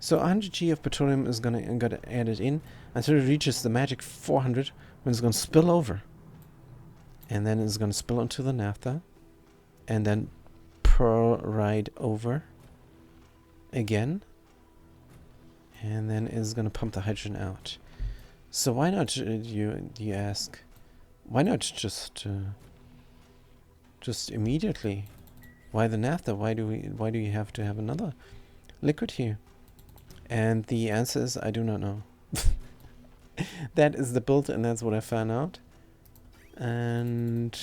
So 100 G of petroleum is gonna add it in until it reaches the magic 400, when it's gonna spill over, and then it's gonna spill onto the naphtha, and then pour right over again, and then it's gonna pump the hydrogen out. So why not, you ask? Why not just immediately? Why the naphtha? Why do you have to have another liquid here? And the answer is, I do not know. That is the build, and that's what I found out. And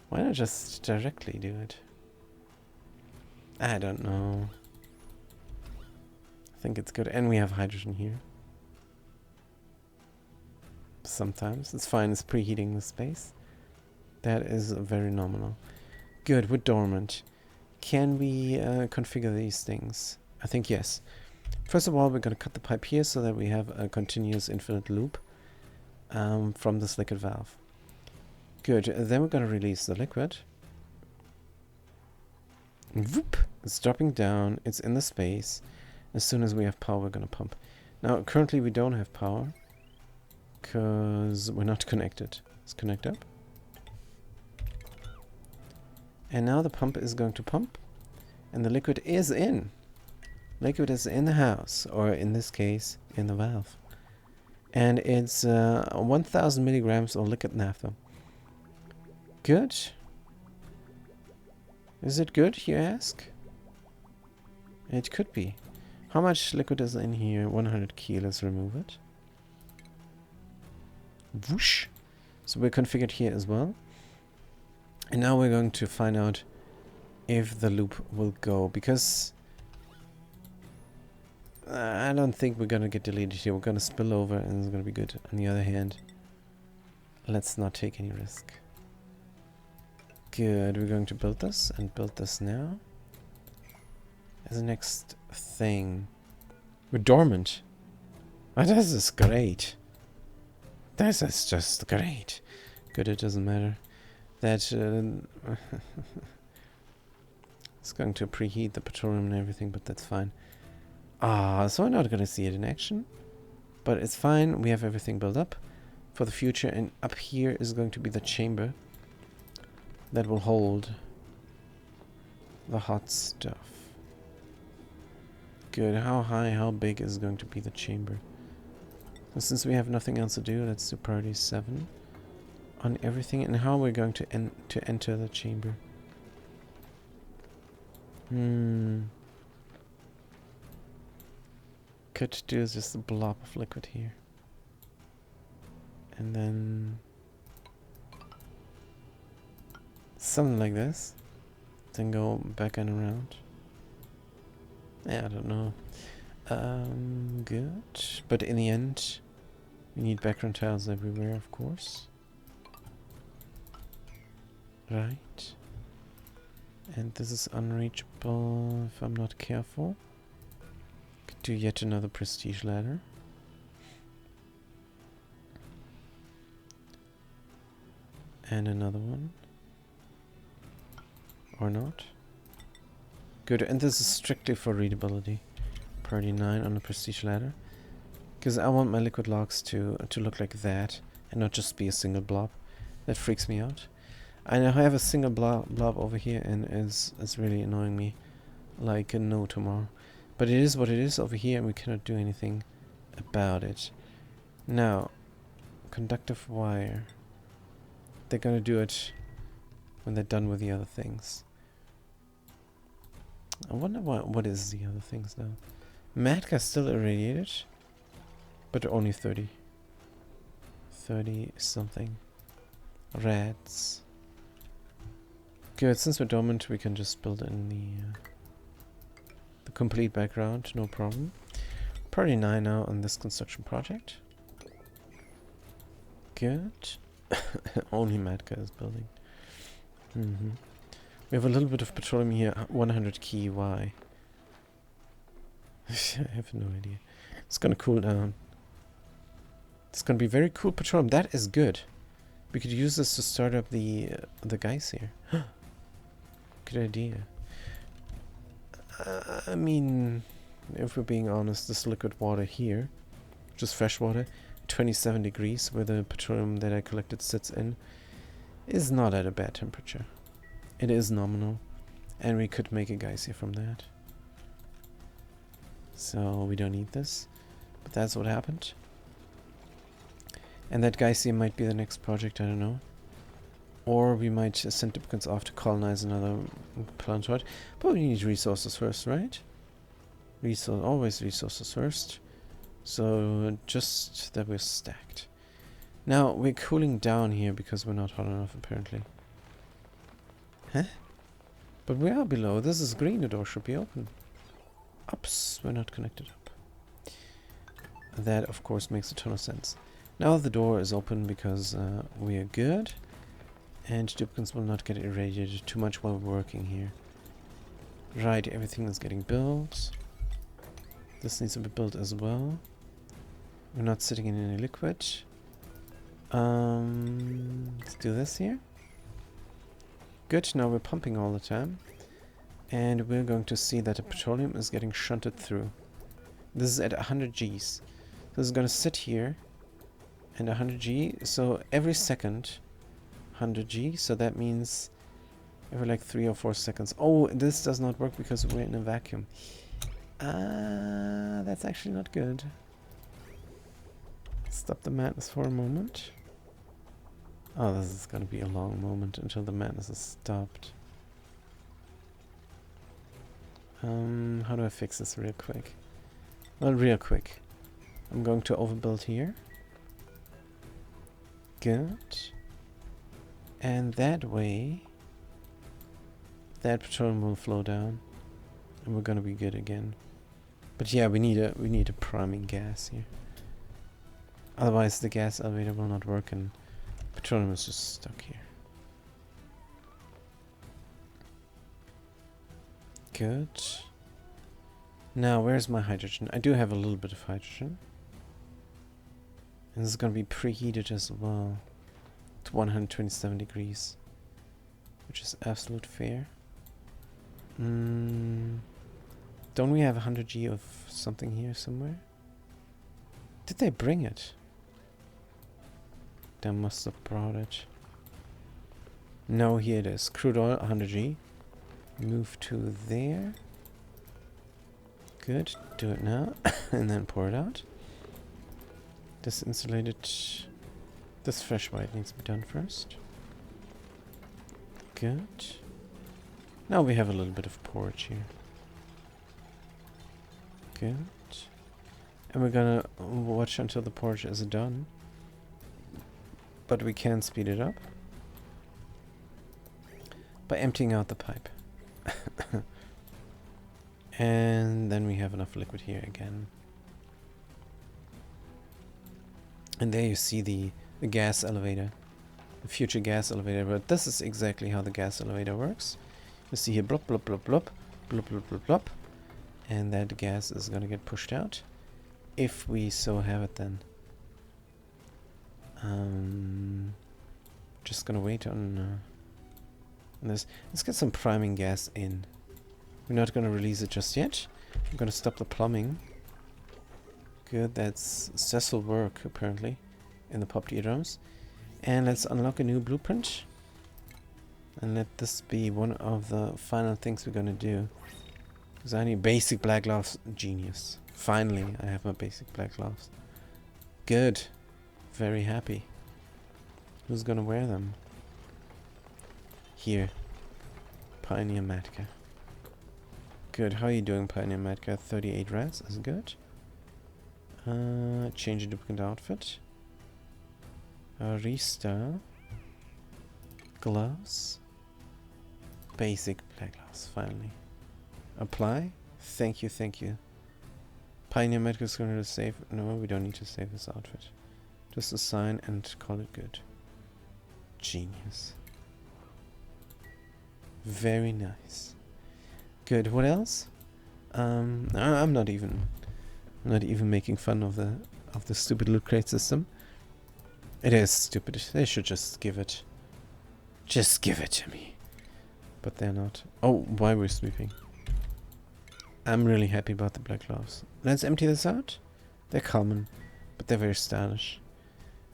why not just directly do it? I don't know. I think it's good. And we have hydrogen here. Sometimes. It's fine. It's preheating the space. That is very nominal. Good. We're dormant. Can we configure these things? I think yes. First of all, we're going to cut the pipe here so that we have a continuous infinite loop from this liquid valve. Good. Then we're going to release the liquid. Whoop! It's dropping down. It's in the space. As soon as we have power, we're going to pump. Now, currently we don't have power because we're not connected. Let's connect up. And now the pump is going to pump, and the liquid is in. Liquid is in the house, or in this case, in the valve. And it's 1000 milligrams of liquid naphtha. Good. Is it good, you ask? It could be. How much liquid is in here? 100 kilos. Remove it. Whoosh. So we're configured here as well. And now we're going to find out if the loop will go, because I don't think we're gonna get deleted here. We're gonna spill over and it's gonna be good. On the other hand, let's not take any risk. Good, we're going to build this and build this now. As the next thing, we're dormant. Oh, this is great. This is just great. Good, it doesn't matter. That it's going to preheat the petroleum and everything, but that's fine. So we're not gonna see it in action, but it's fine. We have everything built up for the future, and up here is going to be the chamber that will hold the hot stuff. Good. How high, how big is going to be the chamber? So since we have nothing else to do, let's do priority 7 on everything. And how we're going to enter the chamber? Could do just a blob of liquid here, and then something like this, then go back and around. Yeah, I don't know. Good, but in the end we need background tiles everywhere, of course. Right, and this is unreachable if I'm not careful. Could do yet another prestige ladder. And another one. Or not. Good, and this is strictly for readability. Priority 9 on the prestige ladder. Because I want my liquid logs to look like that and not just be a single blob. That freaks me out. I now have a single blob over here and it's really annoying me like no tomorrow. But it is what it is over here and we cannot do anything about it. Now, conductive wire. They're gonna do it when they're done with the other things. I wonder what is the other things now. Matka still irradiated, but only 30. 30 something. Rats. Good, since we're dormant we can just build in the complete background, no problem. Priority 9 now on this construction project. Good. Only Matka is building. We have a little bit of petroleum here, 100 key, why? I have no idea. It's gonna cool down. It's gonna be very cool petroleum. That is good. We could use this to start up the guys here. Good idea. I mean, if we're being honest, this liquid water here, just fresh water, 27 degrees, where the petroleum that I collected sits in, is not at a bad temperature. It is nominal, and we could make a geyser from that. So we don't need this, but that's what happened. And that geyser might be the next project, I don't know. Or we might send Dipkins off to colonize another planetoid. But we need resources first, right? Always resources first. So just that we're stacked. Now we're cooling down here because we're not hot enough apparently. Huh? But we are below. This is green, the door should be open. Ups, we're not connected up. That of course makes a ton of sense. Now the door is open because we are good. And Dipkins will not get irradiated too much while working here. Right, everything is getting built. This needs to be built as well. We're not sitting in any liquid. Let's do this here. Good, now we're pumping all the time. And we're going to see that the petroleum is getting shunted through. This is at 100 Gs. This is going to sit here and 100 G. So every second 100 G. So that means every like 3 or 4 seconds. Oh, this does not work because we're in a vacuum. That's actually not good. Stop the madness for a moment. Oh, this is going to be a long moment until the madness is stopped. How do I fix this real quick? Well, real quick. I'm going to overbuild here. Good. And that way, that petroleum will flow down, and we're gonna be good again. But yeah, we need a priming gas here. Otherwise, the gas elevator will not work, and petroleum is just stuck here. Good. Now, where's my hydrogen? I do have a little bit of hydrogen. And this is going to be preheated as well to 127 degrees, which is absolute fair. Don't we have 100 G of something here somewhere? Did they bring it? They must have brought it. No, here it is. Crude oil, 100 G. Move to there. Good. Do it now. And then pour it out. This insulated... This fresh white needs to be done first. Good. Now we have a little bit of porridge here. Good. And we're gonna watch until the porridge is done. But we can speed it up by emptying out the pipe. And then we have enough liquid here again. And there you see the gas elevator, the future gas elevator. But this is exactly how the gas elevator works. You see here, blop, blop, blop, blop, blop, blop, blop, blop. And that gas is going to get pushed out. If we so have it then. Just going to wait on this. Let's get some priming gas in. We're not going to release it just yet. I'm going to stop the plumbing. Good, that's successful work, apparently, in the Pop rooms. And let's unlock a new blueprint. And let this be one of the final things we're gonna do. Because I need basic black gloves. Genius. Finally, I have my basic black gloves. Good. Very happy. Who's gonna wear them? Here. Pioneer Matka. Good. How are you doing, Pioneer Matka? 38 reds is good. Change a duplicate outfit. Restyle. Gloves. Basic black gloves, finally. Apply. Thank you, thank you. Pioneer Matka is going to save. No, we don't need to save this outfit. Just assign and call it good. Genius. Very nice. Good. What else? I'm not even making fun of the stupid loot crate system. It is stupid. They should just give it to me. But they're not. Oh, why we're sweeping? I'm really happy about the black gloves. Let's empty this out. They're common, but they're very stylish.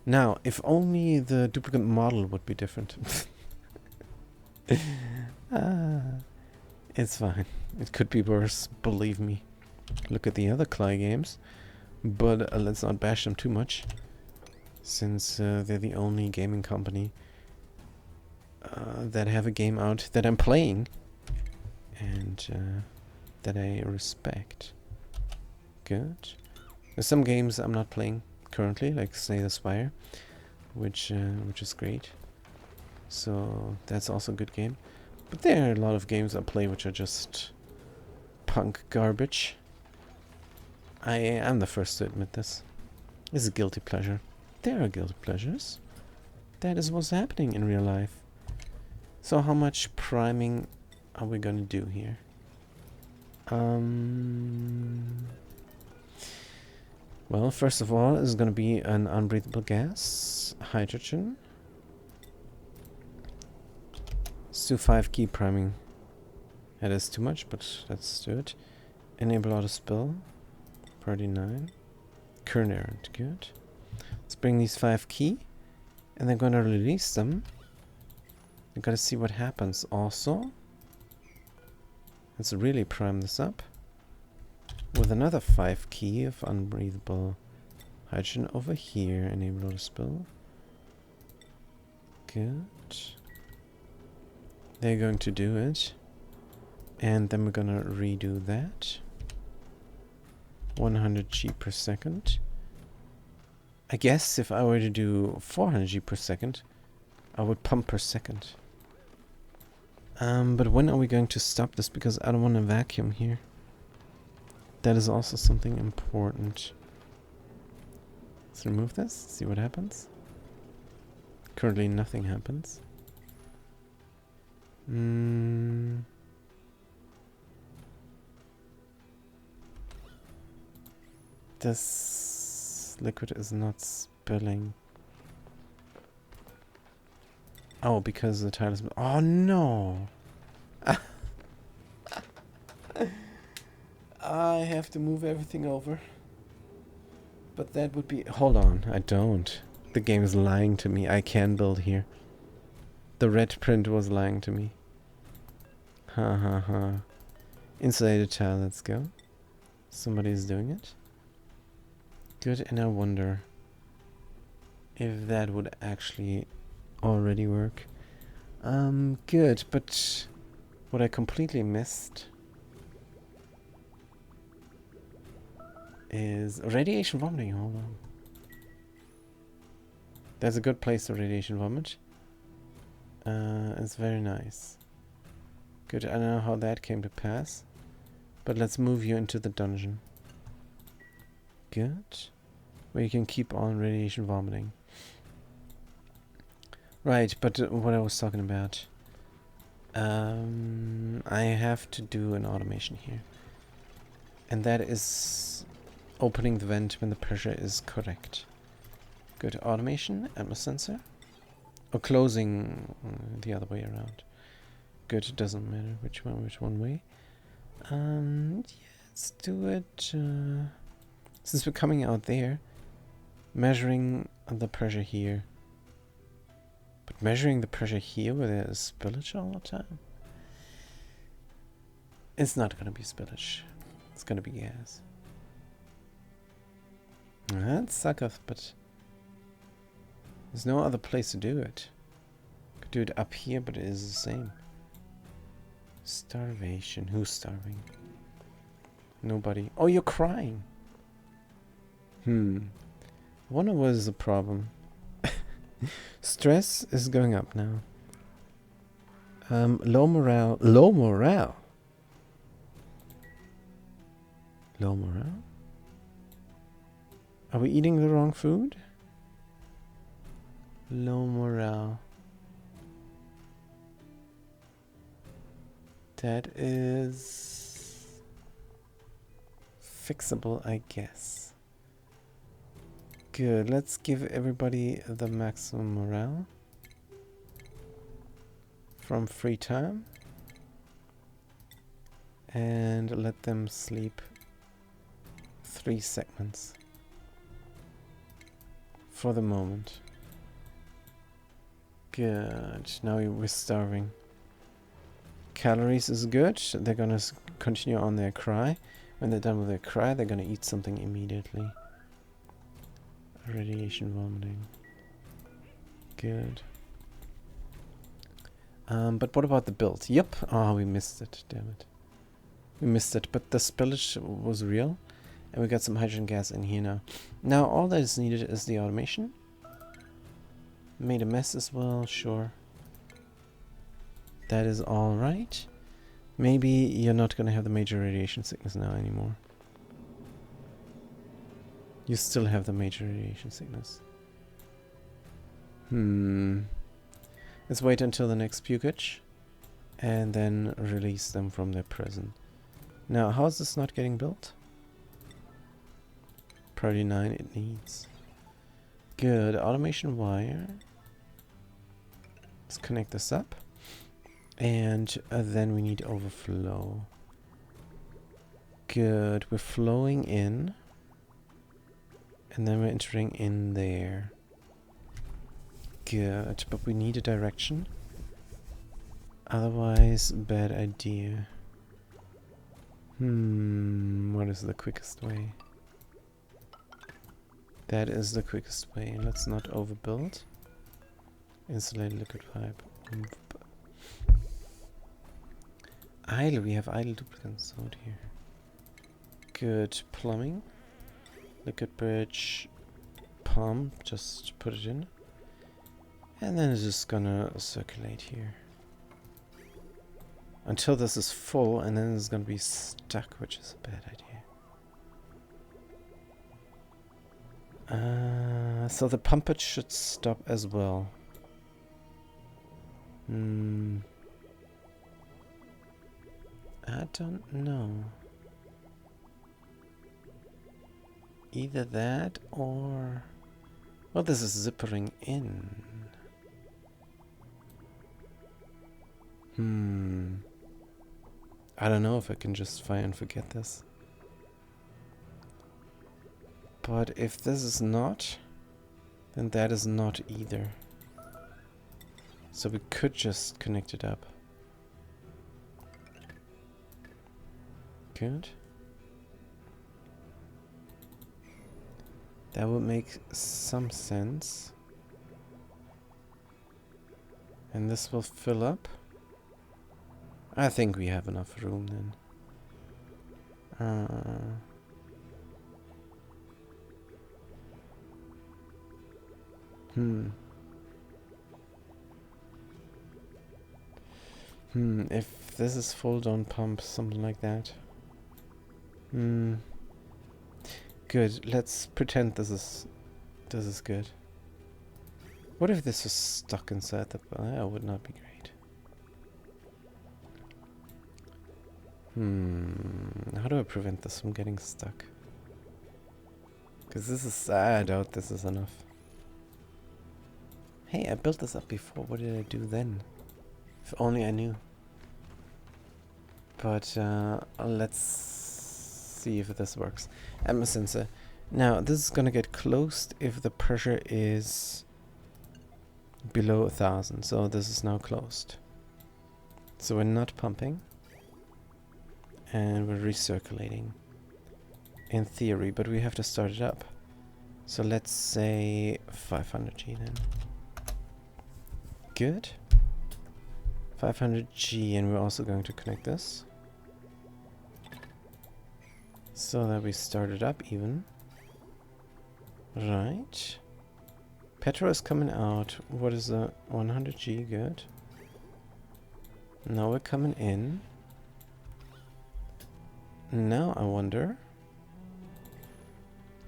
Now, if only the duplicate model would be different. It's fine. It could be worse, believe me. Look at the other Klei games. But let's not bash them too much. Since they're the only gaming company that have a game out that I'm playing. And that I respect. Good. There's some games I'm not playing currently, like Slay the Spire, which is great. So that's also a good game. But there are a lot of games I play which are just punk garbage. I am the first to admit this. It's a guilty pleasure. There are guilty pleasures. That is what's happening in real life. So how much priming are we gonna do here? Well, first of all, is gonna be an unbreathable gas, hydrogen. Let's do 5 key priming. That is too much, but let's do it. Enable auto spill. Party 9. Current errand, good. Let's bring these 5 key, and then gonna release them. We gotta see what happens also. Let's really prime this up with another 5 key of unbreathable hydrogen over here. Enable auto spill. Good. They're going to do it. And then we're gonna redo that. 100 G per second. I guess if I were to do 400 G per second, I would pump per second. But when are we going to stop this? Because I don't want to vacuum here. That is also something important. Let's remove this, see what happens. Currently nothing happens. This liquid is not spilling. Oh, because the tile is... Oh, no! I have to move everything over. But that would be... Hold on, I don't. The game is lying to me. I can build here. The red print was lying to me. Ha ha ha. Insulated tile, let's go. Somebody's doing it. Good, and I wonder if that would actually already work. Good, but what I completely missed is radiation vomiting. Hold on. There's a good place to radiation vomit. It's very nice. Good, I don't know how that came to pass. But let's move you into the dungeon. Good. Where you can keep on radiation vomiting. Right, but what I was talking about. I have to do an automation here. And that is opening the vent when the pressure is correct. Good, automation, atmos sensor. Or closing the other way around. Good, it doesn't matter which one way. Yeah, let's do it Since we're coming out there, measuring the pressure here. But measuring the pressure here where there's spillage all the time? It's not gonna be spillage. It's gonna be gas. That sucketh, but there's no other place to do it. Could do it up here, but it is the same. Starvation. Who's starving? Nobody. Oh, you're crying. I wonder what is the problem. Stress is going up now. Low morale. Low morale? Low morale? Are we eating the wrong food? Low morale. That is fixable, I guess. Good, let's give everybody the maximum morale from free time and let them sleep 3 segments for the moment. Good, now we're starving. Calories is good. They're gonna continue on their cry. When they're done with their cry, they're gonna eat something immediately. Radiation vomiting. Good. But what about the build? Yep. Oh, we missed it. Damn it. We missed it. But the spillage was real. And we got some hydrogen gas in here now. Now, all that is needed is the automation. Made a mess as well. Sure. That is alright. Maybe you're not going to have the major radiation sickness now anymore. You still have the major radiation sickness. Let's wait until the next pukage. And then release them from their prison. Now, how is this not getting built? Priority 9 it needs. Good. Automation wire. Let's connect this up. And then we need overflow. Good. We're flowing in. And then we're entering in there. Good. But we need a direction. Otherwise, bad idea. What is the quickest way? That is the quickest way. Let's not overbuild. Insulated liquid pipe. Idle. We have idle duplicants out here. Good. Plumbing. Liquid bridge. Pump. Just put it in. And then it's just gonna circulate here. Until this is full, and then it's gonna be stuck, which is a bad idea. So the pumpage should stop as well. I don't know. Either that or... Well, this is zippering in. I don't know if I can just fire and forget this. But if this is not, then that is not either. So we could just connect it up. Good. That would make some sense. And this will fill up. I think we have enough room then. If this is full, don't pump, something like that. Good. Let's pretend this is good. What if this was stuck inside the... That would not be great. How do I prevent this from getting stuck? Because this is... I doubt this is enough. Hey, I built this up before. What did I do then? If only I knew. But let's see if this works. Atmosensor. Now, this is gonna get closed if the pressure is below 1,000. So this is now closed. So we're not pumping. And we're recirculating. In theory, but we have to start it up. So let's say 500G then. Good. 500G, and we're also going to connect this. So that we start it up even. Right. Petro is coming out. What is the 100G? Good. Now we're coming in. Now I wonder.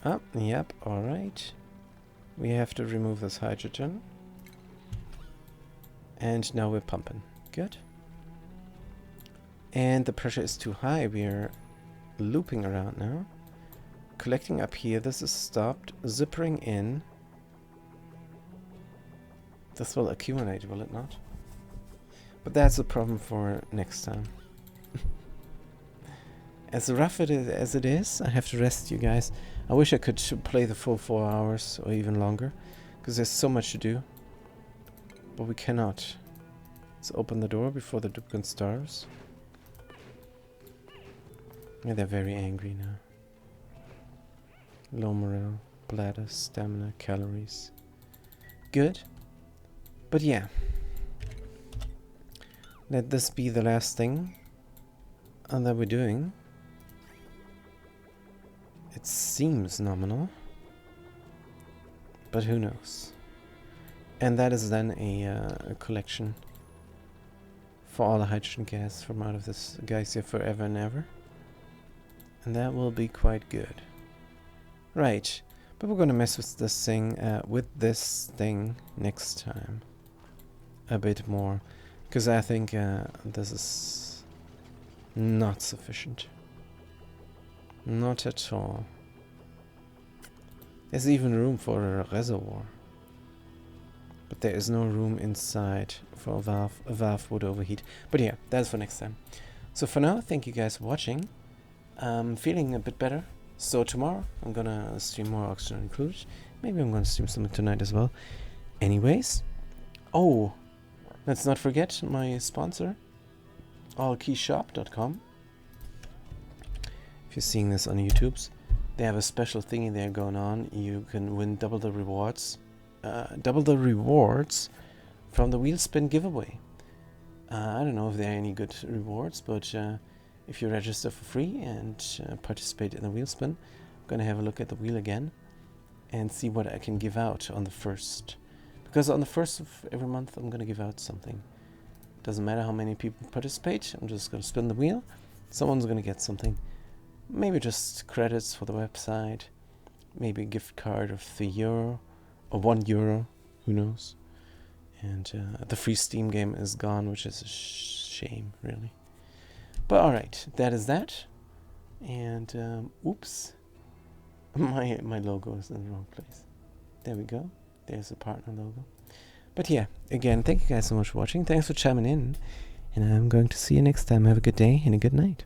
Ah, yep, alright. We have to remove this hydrogen. And now we're pumping. Good. And the pressure is too high. We're looping around now. Collecting up here. This is stopped. Zippering in. This will accumulate, will it not? But that's a problem for next time. As rough as it is, I have to rest, you guys. I wish I could play the full 4 hours or even longer, because there's so much to do. But we cannot. Let's open the door before the duplicant starves. Yeah, they're very angry now. Low morale, bladder, stamina, calories. Good. But yeah. Let this be the last thing that we're doing. It seems nominal. But who knows. And that is then a collection for all the hydrogen gas from out of this geyser forever and ever. And that will be quite good. Right. But we're going to mess with this thing next time. A bit more. Because I think this is not sufficient. Not at all. There's even room for a reservoir. But there is no room inside for a valve. A valve would overheat. But yeah, that's for next time. So for now, thank you guys for watching. I'm feeling a bit better. So tomorrow, I'm gonna stream more Oxygen Included. Maybe I'm gonna stream something tonight as well. Anyways. Oh, let's not forget my sponsor. allkeyshop.com. If you're seeing this on YouTube's, they have a special thingy there going on. You can win double the rewards. Double the rewards from the wheel spin giveaway. I don't know if there are any good rewards, but if you register for free and participate in the wheel spin, I'm gonna have a look at the wheel again and see what I can give out on the 1st. Because on the 1st of every month I'm gonna give out something. Doesn't matter how many people participate, I'm just gonna spin the wheel. Someone's gonna get something. Maybe just credits for the website, maybe a gift card of €3 or €1, who knows. And the free Steam game is gone, which is a shame, really. But alright, that is that. And oops, my logo is in the wrong place. There we go. There's a partner logo. But yeah, again, thank you guys so much for watching. Thanks for chiming in. And I'm going to see you next time. Have a good day and a good night.